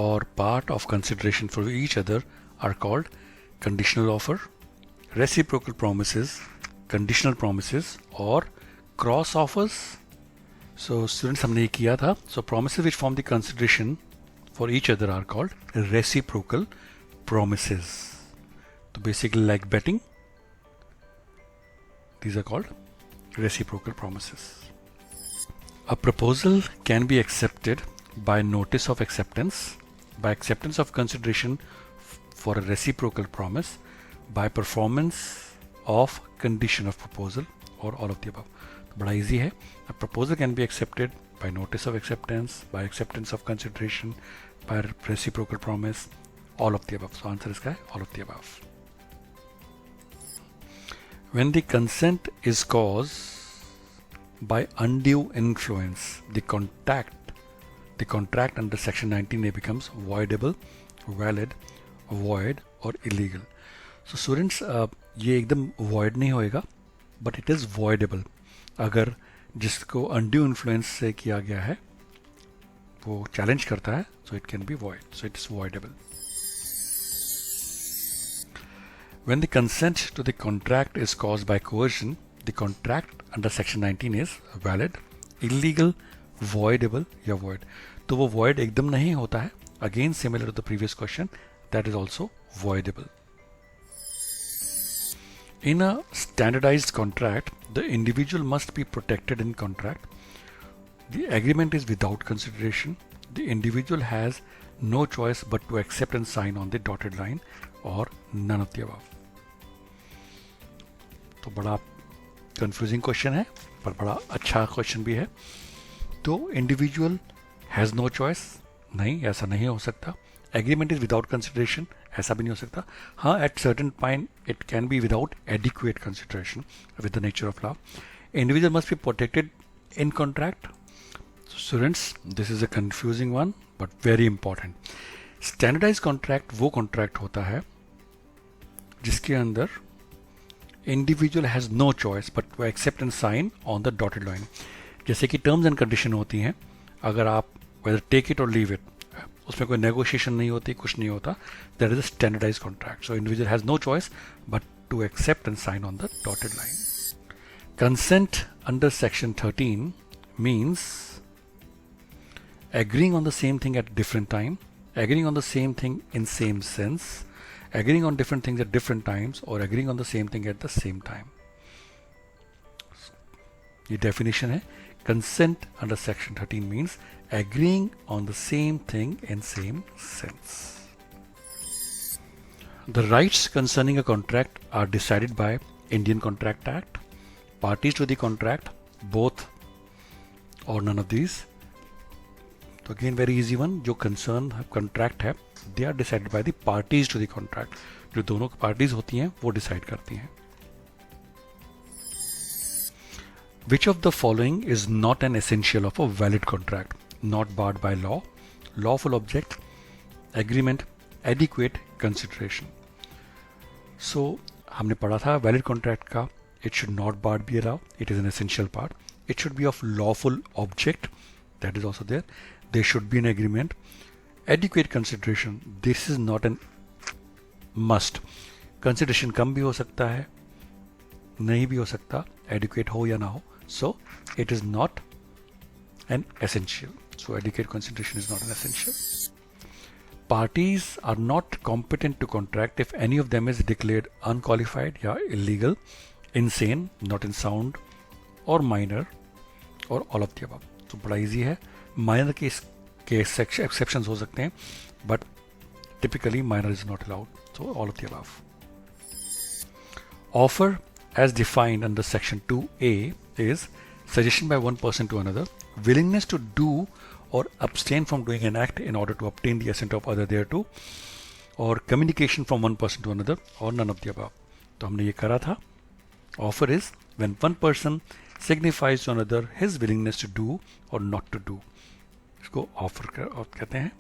or part of consideration for each other are called conditional offer, reciprocal promises, conditional promises, or cross offers. So students, हमने ये किया था. So promises which form the consideration for each other are called reciprocal promises. So basically like betting, These are called reciprocal promises. A proposal can be accepted by notice of acceptance, by acceptance of consideration for a reciprocal promise, by performance of condition of proposal, or all of the above. बड़ा easy है. A proposal can be accepted by notice of acceptance, by acceptance of consideration, by reciprocal promise, all of the above. So answer is all of the above. When the consent is caused by undue influence, the contract under section 19A becomes voidable, valid, void or illegal. So students, ये एकदम void नहीं होएगा, but it is voidable. अगर जिसको undue influence से किया गया है वो challenge करता है, so it can be void. So it is voidable. When the consent to the contract is caused by coercion, the contract under section 19 is valid, illegal, voidable या void. तो वो void एकदम नहीं होता है. Again similar to the previous question, that is also voidable. In a standardized contract, the individual must be protected in contract. The agreement is without consideration. The individual has no choice but to accept and sign on the dotted line or none of the above. तो बड़ा confusing question है पर बड़ा अच्छा question भी है. तो individual has no choice, नहीं, ऐसा नहीं हो सकता. एग्रीमेंट इज विदाउट कंसिडरेशन, ऐसा भी नहीं हो सकता. हाँ, at certain point it can be without adequate consideration with the nature of law. Individual must be protected in contract. Students, this is a confusing one but very important. Standardise contract वो contract होता है जिसके अंदर individual has no choice but to accept and sign on the dotted line. जैसे कि terms and condition होती हैं, अगर आप whether take it or leave it, उसमें कोई नेगोशिएशन नहीं होती, कुछ नहीं होता. That is a standardise contract. So individual has no choice but to accept and sign on the dotted line. Consent under section 13 मीन्स agreeing on the same thing at different time, agreeing on the same thing in same sense, agreeing on different things at different times, or agreeing on the same thing at the same time. ये definition है. Consent under section 13 means agreeing on the same thing in same sense. The rights concerning a contract are decided by Indian Contract Act. Parties to the contract, both or none of these. तो again very easy one, जो concern contract है they are decided by the parties to the contract. जो दोनों parties होती हैं वो decide करती हैं. Which of the following is not an essential of a valid contract? Not barred by law, lawful object, agreement, adequate consideration. So हमने पढ़ा था वैलिड कॉन्ट्रैक्ट का, it should not barred by law, it is an essential part. It should be of lawful object, that is also there. There should be an agreement. Adequate consideration, this is not an must. Consideration कम भी हो सकता है, नहीं भी हो सकता, adequate हो या ना हो. So it is not an essential. So adequate consideration is not an essential. Parties are not competent to contract if any of them is declared unqualified या illegal, insane, not in sound, or minor, or all of the above. तो बड़ा easy है. Minor के exceptions हो सकते हैं but typically minor is not allowed. So all of the above. Offer as defined under section 2A इज suggestion by one person to another, willingness to do or abstain from doing an act in order to obtain the assent of other thereto, or communication from one person to another, or none of the above. तो हमने ये करा था. Offer is when one person signifies to another his willingness to do or not to do. इसको offer कहते हैं.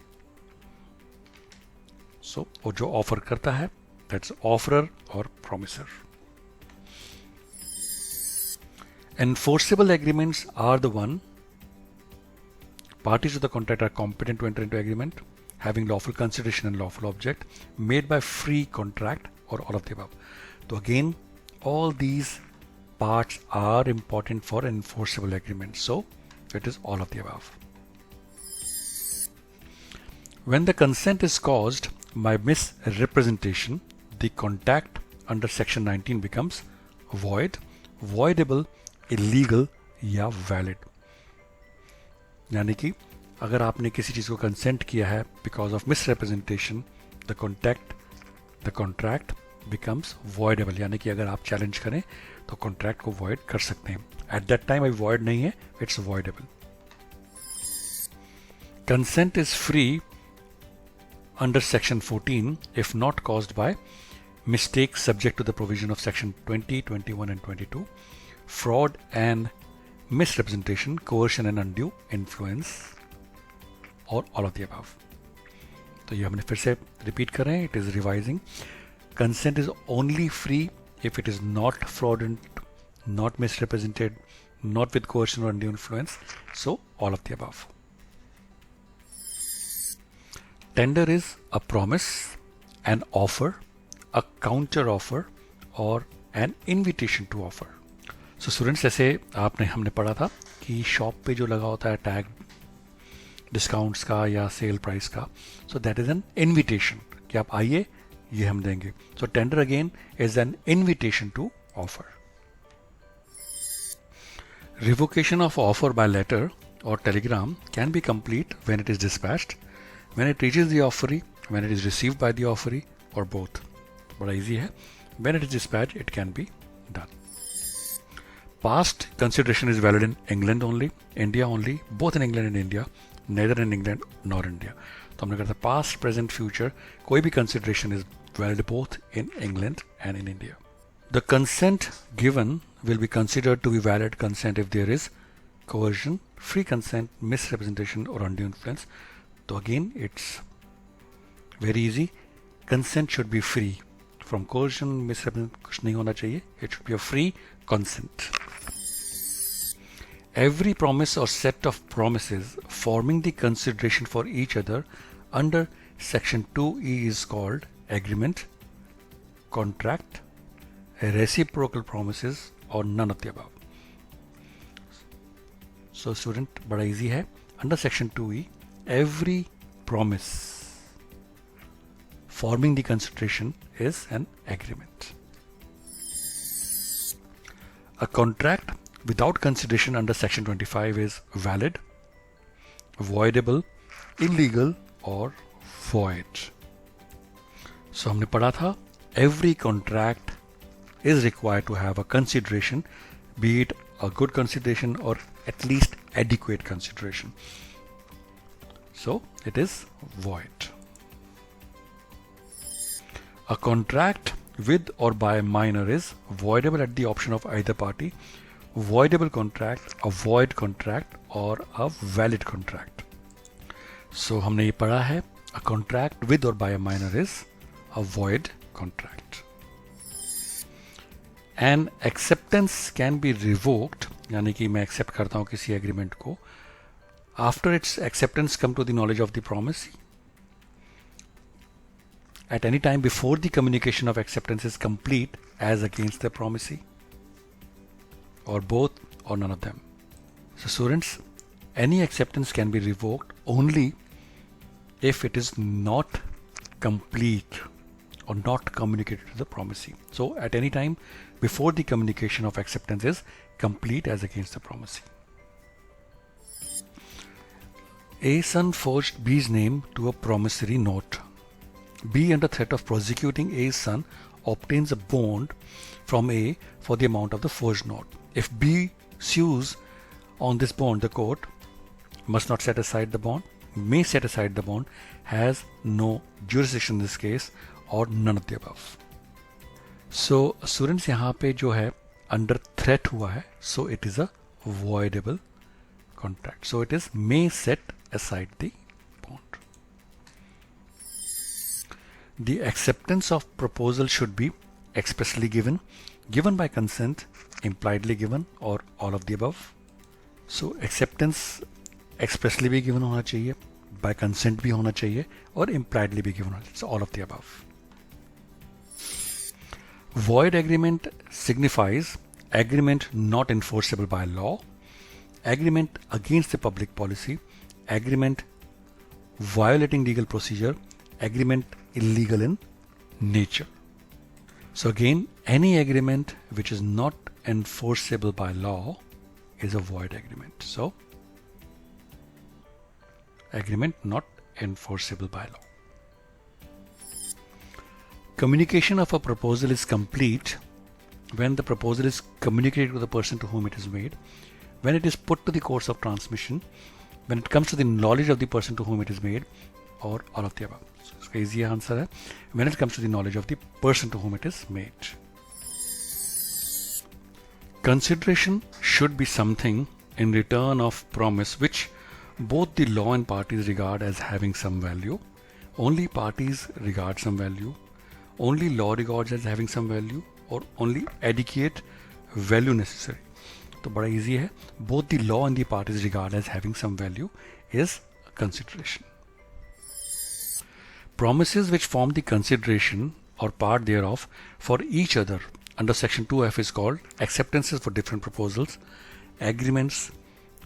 सो वो जो ऑफर करता है दैट्स ऑफरर और promiser. Enforceable agreements are the one parties to the contract are competent to enter into agreement having lawful consideration and lawful object made by free contract or all of the above. So again, all these parts are important for enforceable agreements. So it is all of the above. When the consent is caused by misrepresentation, the contract under section 19 becomes void, voidable, illegal या valid। यानी कि अगर आपने किसी चीज़ को consent किया है because of misrepresentation, the contract becomes voidable, यानी कि अगर आप चैलेंज करें तो कॉन्ट्रैक्ट को void कर सकते हैं। एट दैट टाइम अभी void नहीं है, it's voidable। Consent is free under section 14 if not caused by mistakes subject to the provision of section 20, 21 and 22, fraud and misrepresentation, coercion and undue influence, or all of the above। तो ये हमने फिर से repeat कर रहे हैं, it is revising. Consent is only free if it is not fraudulent, not misrepresented, not with coercion or undue influence, so all of the above। Tender is a promise, an offer, a counter offer or an invitation to offer। So students, जैसे हमने पढ़ा था कि shop पे जो लगा होता है टैग डिस्काउंट्स का या सेल प्राइस का, so that is an invitation कि आप आइए, ये हम देंगे। So tender again is an invitation to offer. Revocation of offer by letter or telegram can be complete when it is dispatched, when it reaches the offeree, when it is received by the offeree, or both। बड़ा easy है। When it is dispatched, it can be done। Past consideration is valid in England only, India only, both in England and India, neither in England nor India। तो हमने कहा था past, present, future, कोई भी consideration is valid both in England and in India। The consent given will be considered to be valid consent if there is coercion, free consent, misrepresentation or undue influence। So again, it's very easy। Consent should be free from coercion, misrepresentation कुछ नहीं होना चाहिए। It should be a free consent। Every promise or set of promises forming the consideration for each other under section 2E is called agreement, contract, reciprocal promises or none of the above। So student, बड़ा easy है। Under section 2E, every promise forming the consideration is an agreement। A contract without consideration under section 25 is valid, voidable, illegal or void। So हमने पढ़ा था every contract is required to have a consideration, be it a good consideration or at least adequate consideration, so it is void। A contract with or by a minor is voidable at the option of either party, voidable contract, a void contract or a valid contract। So हमने ये पढ़ा है a contract with or by a minor is a void contract। An acceptance can be revoked, यानी कि मैं accept करता हूँ किसी एग्रीमेंट को, after its acceptance come to the knowledge of the promisee, at any time before the communication of acceptance is complete as against the promisee, or both or none of them। So students, any acceptance can be revoked only if it is not complete or not communicated to the promisee। So at any time before the communication of acceptance is complete as against the promisee। A son forged B's name to a promissory note. B, under threat of prosecuting A's son, obtains a bond from A for the amount of the forged note। If B sues on this bond, the court must not set aside the bond, may set aside the bond, has no jurisdiction in this case, or none of the above। So students, यहाँ पे जो है under threat हुआ है, so it is a voidable contract, so it is may set aside the bond। The acceptance of proposal should be expressly given, given by consent, impliedly given or all of the above। So acceptance expressly भी given होना चाहिए, by consent भी होना चाहिए और impliedly भी given होना चाहिए, so all of the above। Void agreement signifies agreement not enforceable by law, agreement against the public policy, agreement violating legal procedure, agreement illegal in nature। So again, any agreement which is not enforceable by law is a void agreement. So, agreement not enforceable by law. Communication of a proposal is complete when the proposal is communicated to the person to whom it is made, when it is put to the course of transmission, when it comes to the knowledge of the person to whom it is made, or all of the above. So, इसका easy answer है when it comes to the knowledge of the person to whom it is made. Consideration should be something in return of promise which both the law and parties regard as having some value. Only parties regard some value. Only law regards as having some value, or only adequate value necessary. तो बड़ा easy है. Both the law and the parties regard as having some value is consideration. Promises which form the consideration or part thereof for each other under section 2F is called acceptances for different proposals, agreements,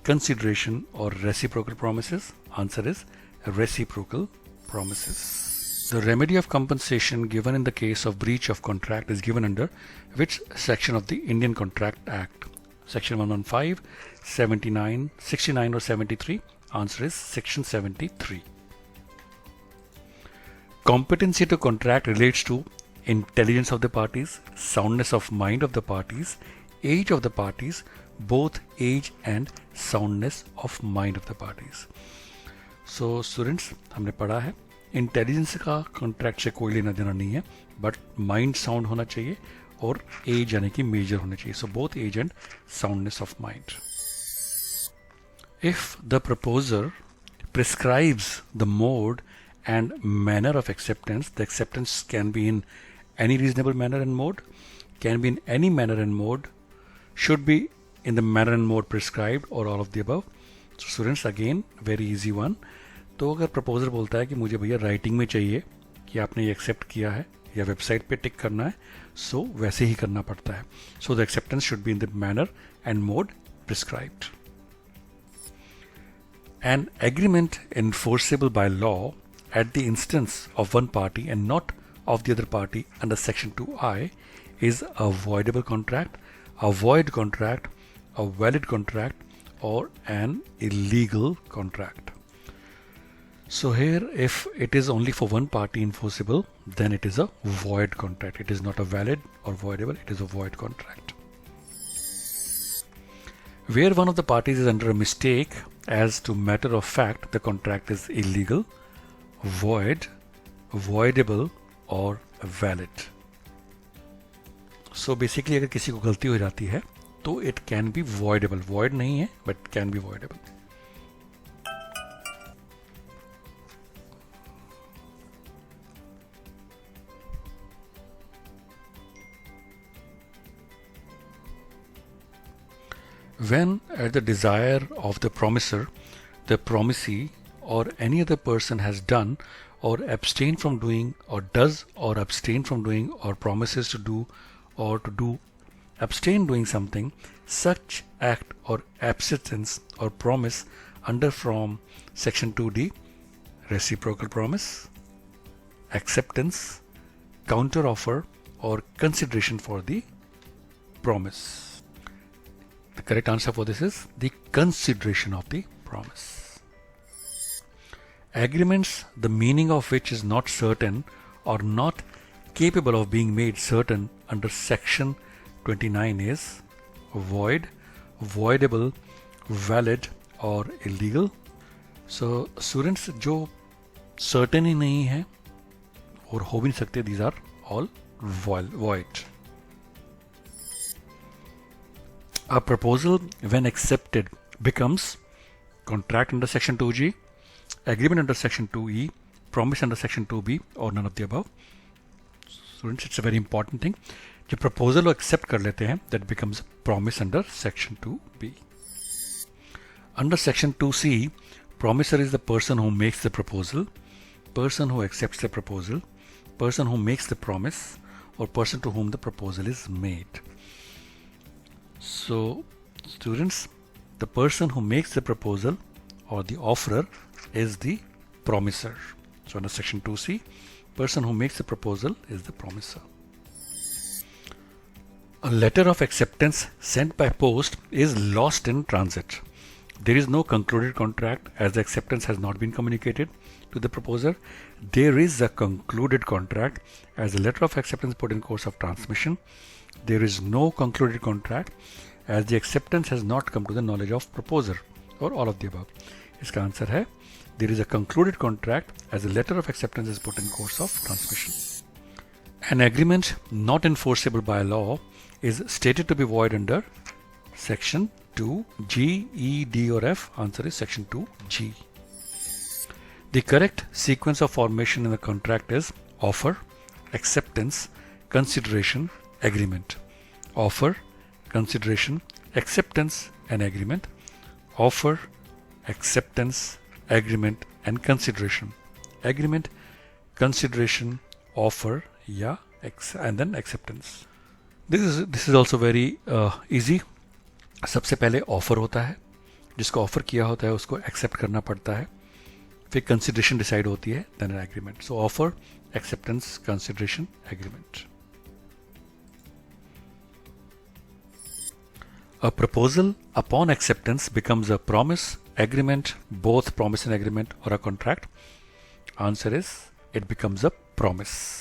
consideration or reciprocal promises. Answer is reciprocal promises. The remedy of compensation given in the case of breach of contract is given under which section of the Indian Contract Act? Section 115, 79, 69 or 73? Answer is section 73. Competency to contract relates to intelligence of the parties, soundness of mind of the parties, age of the parties, both age and soundness of mind of the parties. So students, हमने पढ़ा है intelligence का contract से कोई लेना देना नहीं है, बट माइंड साउंड होना चाहिए और एज यानी कि मेजर होना चाहिए. So both age and soundness of mind. If the proposer prescribes the mode and manner of acceptance, the acceptance can be in any reasonable manner and mode, can be in any manner and mode, should be in the manner and mode prescribed, or all of the above. So students, again very easy one. तो अगर proposer बोलता है कि मुझे भैया writing में चाहिए कि आपने ये एक्सेप्ट किया है या वेबसाइट पे टिक करना है, सो वैसे ही करना पड़ता है. So the acceptance should be in the manner and mode prescribed. An agreement enforceable by law at the instance of one party and not of the other party under section 2I is a voidable contract, a void contract, a valid contract, or an illegal contract. So here, if it is only for one party enforceable, then it is a void contract. It is not a valid or voidable, it is a void contract. Where one of the parties is under a mistake as to matter of fact, the contract is illegal, void, voidable और valid. So basically अगर किसी को गलती हो जाती है तो it can be voidable. Void नहीं है but can be voidable. When at the desire of the promiser, the promisee or any other person has done or abstained from doing or does or abstain from doing or promises to do or to do abstain doing something, such act or absence or promise under from section 2D, reciprocal promise, acceptance, counter offer or consideration for the promise. The correct answer for this is the consideration of the promise. Agreements, the meaning of which is not certain or not capable of being made certain under section 29 is void, voidable, valid or illegal. So students, जो certain ही नहीं है और हो भी नहीं सकते, these are all void. A proposal when accepted becomes contract under section 2G, agreement under section 2E, promise under section 2B or none of the above. Students, it's a very important thing. जब proposal को accept कर लेते हैं, that becomes promise under section 2B. Under section 2C, promisor is the person who makes the proposal, person who accepts the proposal, person who makes the promise, or person to whom the proposal is made. So students, the person who makes the proposal or the offerer is the promisor. So under section 2C, person who makes the proposal is the promisor. A letter of acceptance sent by post is lost in transit. There is no concluded contract as the acceptance has not been communicated to the proposer. There is a concluded contract as the letter of acceptance put in course of transmission. There is no concluded contract as the acceptance has not come to the knowledge of proposer, or all of the above. इसका answer है there is a concluded contract as the letter of acceptance is put in course of transmission. An agreement not enforceable by law is stated to be void under section 2G, E, D or F. Answer is section 2G. The correct sequence of formation in the contract is offer, acceptance, consideration, agreement. Offer, consideration, acceptance and agreement. Offer, acceptance, agreement and consideration. Agreement, consideration, offer, yeah, and then acceptance. This is also very easy. सबसे पहले offer होता है, जिसको offer किया होता है उसको accept करना पड़ता है, फिर कंसिडरेशन डिसाइड होती है, then an agreement. So offer, acceptance, consideration, agreement. A proposal upon acceptance becomes a promise, agreement, both promise and agreement, or a contract. Answer is it becomes a promise.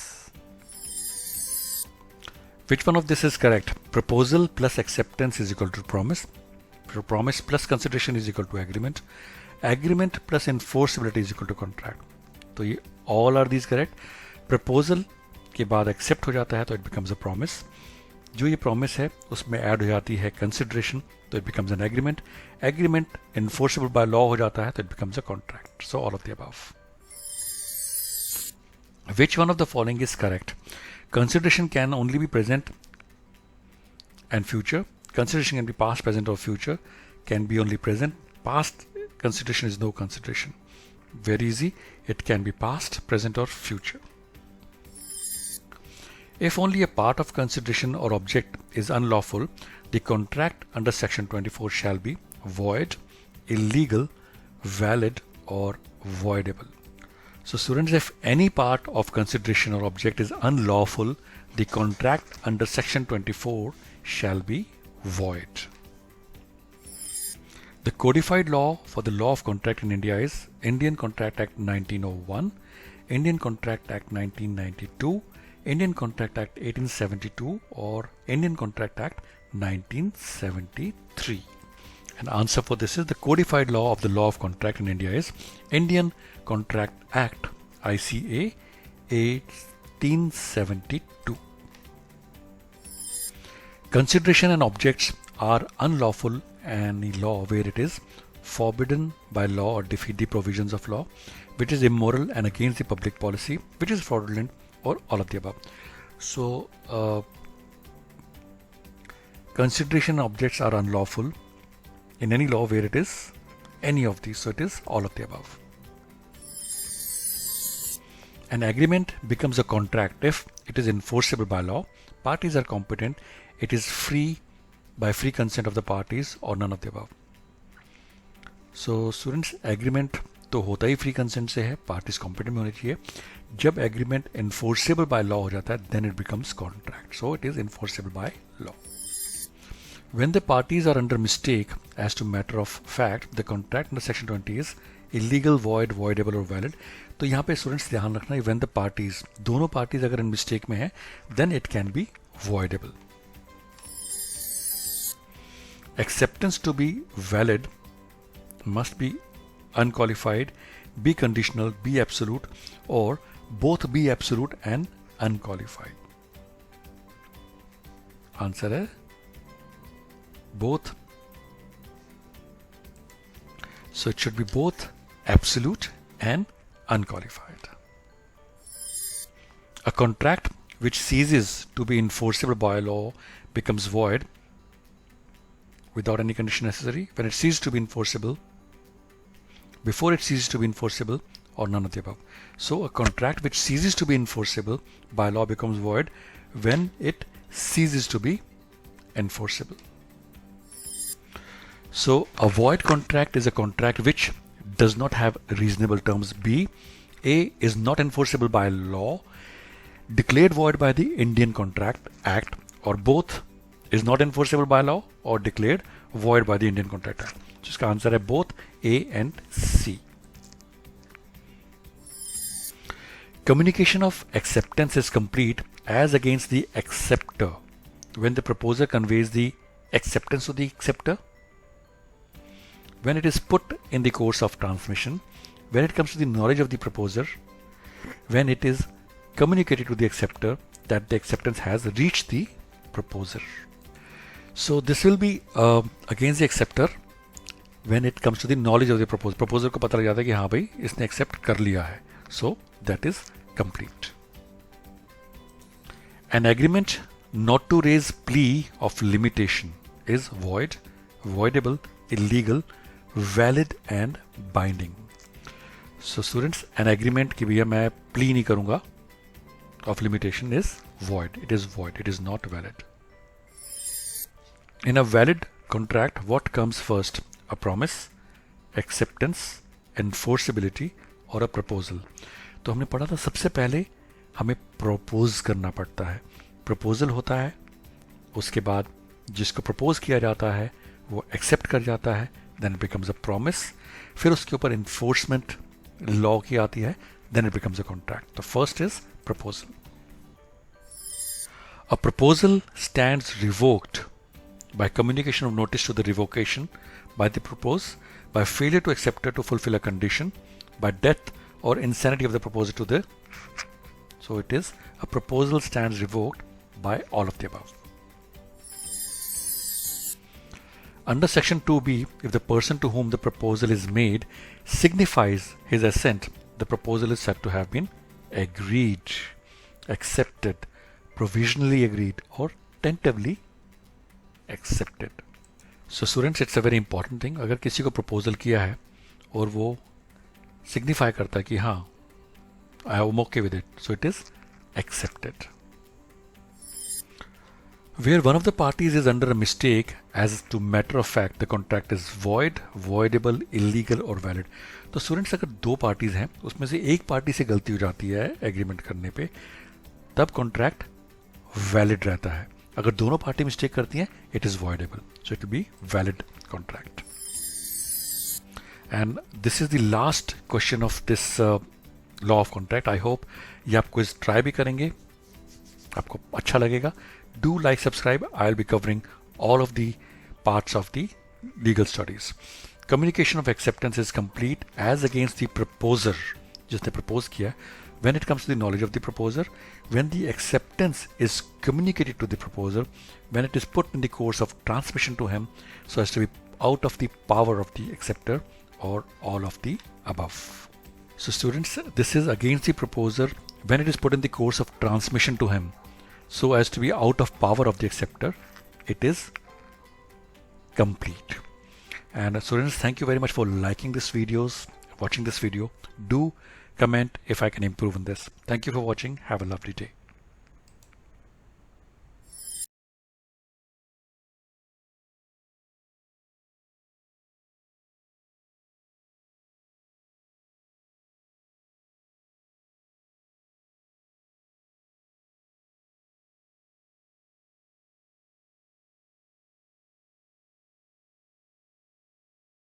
Which one of this is correct? Proposal plus acceptance is equal to promise. Promise plus consideration is equal to agreement. Agreement plus enforceability is equal to contract. तो ये all are these correct. Proposal के बाद accept हो जाता है तो it becomes a promise. जो ये promise है उसमें add हो जाती है consideration तो it becomes an agreement. Agreement enforceable by law हो जाता है तो it becomes a contract. So all of the above. Which one of the following is correct? Consideration can only be present and future. Consideration can be past, present or future. Can be only present. Past consideration is no consideration. Very easy. It can be past, present or future. If only a part of consideration or object is unlawful, the contract under section 24 shall be void, illegal, valid or voidable. So students, if any part of consideration or object is unlawful, the contract under section 24 shall be void. The codified law for the law of contract in India is Indian Contract Act 1901, Indian Contract Act 1992, Indian Contract Act 1872 or Indian Contract Act 1973. And answer for this is the codified law of the law of contract in India is Indian Contract Act ICA 1872. Consideration and objects are unlawful any law where it is forbidden by law or defeat the provisions of law, which is immoral and against the public policy, which is fraudulent, or all of the above. So consideration and objects are unlawful in any law where it is any of these, so it is all of the above. An agreement becomes a contract if it is enforceable by law, parties are competent, it is free by free consent of the parties or none of the above. So students, agreement तो होता ही free consent से है, parties competent में होनी चाहिए. जब agreement enforceable by law हो जाता है, then it becomes contract. So it is enforceable by law. When the parties are under mistake as to matter of fact, the contract under section 20 is illegal, void, voidable or valid. तो यहाँ पे students ध्यान रखना है, when the parties, दोनों parties अगर in mistake में है, then it can be voidable. Acceptance to be valid must be unqualified, be conditional, be absolute, or both be absolute and unqualified. Answer है both. So it should be both absolute and unqualified. A contract which ceases to be enforceable by law becomes void without any condition necessary when it ceases to be enforceable, before it ceases to be enforceable, or none of the above. So a contract which ceases to be enforceable by law becomes void when it ceases to be enforceable. So a void contract is a contract which does not have reasonable terms. B, A is not enforceable by law, declared void by the Indian Contract Act, or both is not enforceable by law or declared void by the Indian Contract Act. तो इसका answer है both A and C. Communication of acceptance is complete as against the acceptor when the proposer conveys the acceptance to the acceptor, when it is put in the course of transmission, when it comes to the knowledge of the proposer, when it is communicated to the acceptor that the acceptance has reached the proposer. So this will be against the acceptor when it comes to the knowledge of the proposer. Proposer को पता लग जाता है कि हाँ भाई इसने accept कर लिया है. So that is complete. An agreement not to raise plea of limitation is void, voidable, illegal, valid and binding. So students, an agreement कि भैया मैं plea नहीं करूँगा of limitation is void. It is void. It is not valid. In a valid contract, what comes first? A promise, acceptance, enforceability और a proposal. तो हमने पढ़ा था सबसे पहले हमें propose करना पड़ता है. Proposal होता है, उसके बाद जिसको propose किया जाता है वो accept कर जाता है, then it becomes a promise. फिर उसके ऊपर enforcement law की आती है, then it becomes a contract. The first is proposal. A proposal stands revoked by communication of notice to the revocation by the proposed, by failure to acceptor to fulfill a condition, by death or insanity of the proposer to the. So it is a proposal stands revoked by all of the above. Under section 2b, if the person to whom the proposal is made signifies his assent, the proposal is said to have been agreed, accepted, provisionally agreed or tentatively accepted. So students, it's a very important thing. अगर किसी को proposal किया है और वो signify करता है कि हाँ I am okay with it, so it is accepted. Where one of the parties is under a mistake, as to matter of fact the contract is void, voidable, illegal और valid. तो students, अगर दो parties हैं उसमें से एक party से गलती हो जाती है agreement करने पे, तब contract valid रहता है. अगर दोनों पार्टी मिस्टेक करती हैं, it is voidable, so it will be valid contract. And this is the last question of this law of contract. I hope ये आप क्विज ट्राई भी करेंगे, आपको अच्छा लगेगा. Do like, subscribe. I'll be covering all of the parts of the legal studies. Communication of acceptance is complete as against the proposer, जिसने propose किया, when it comes to the knowledge of the proposer, when the acceptance is communicated to the proposer, when it is put in the course of transmission to him so as to be out of the power of the acceptor, or all of the above. So students, this is against the proposer when it is put in the course of transmission to him so as to be out of power of the acceptor. It is complete. And students, thank you very much for liking this videos, watching this video. Do comment if I can improve on this. Thank you for watching. Have a lovely day.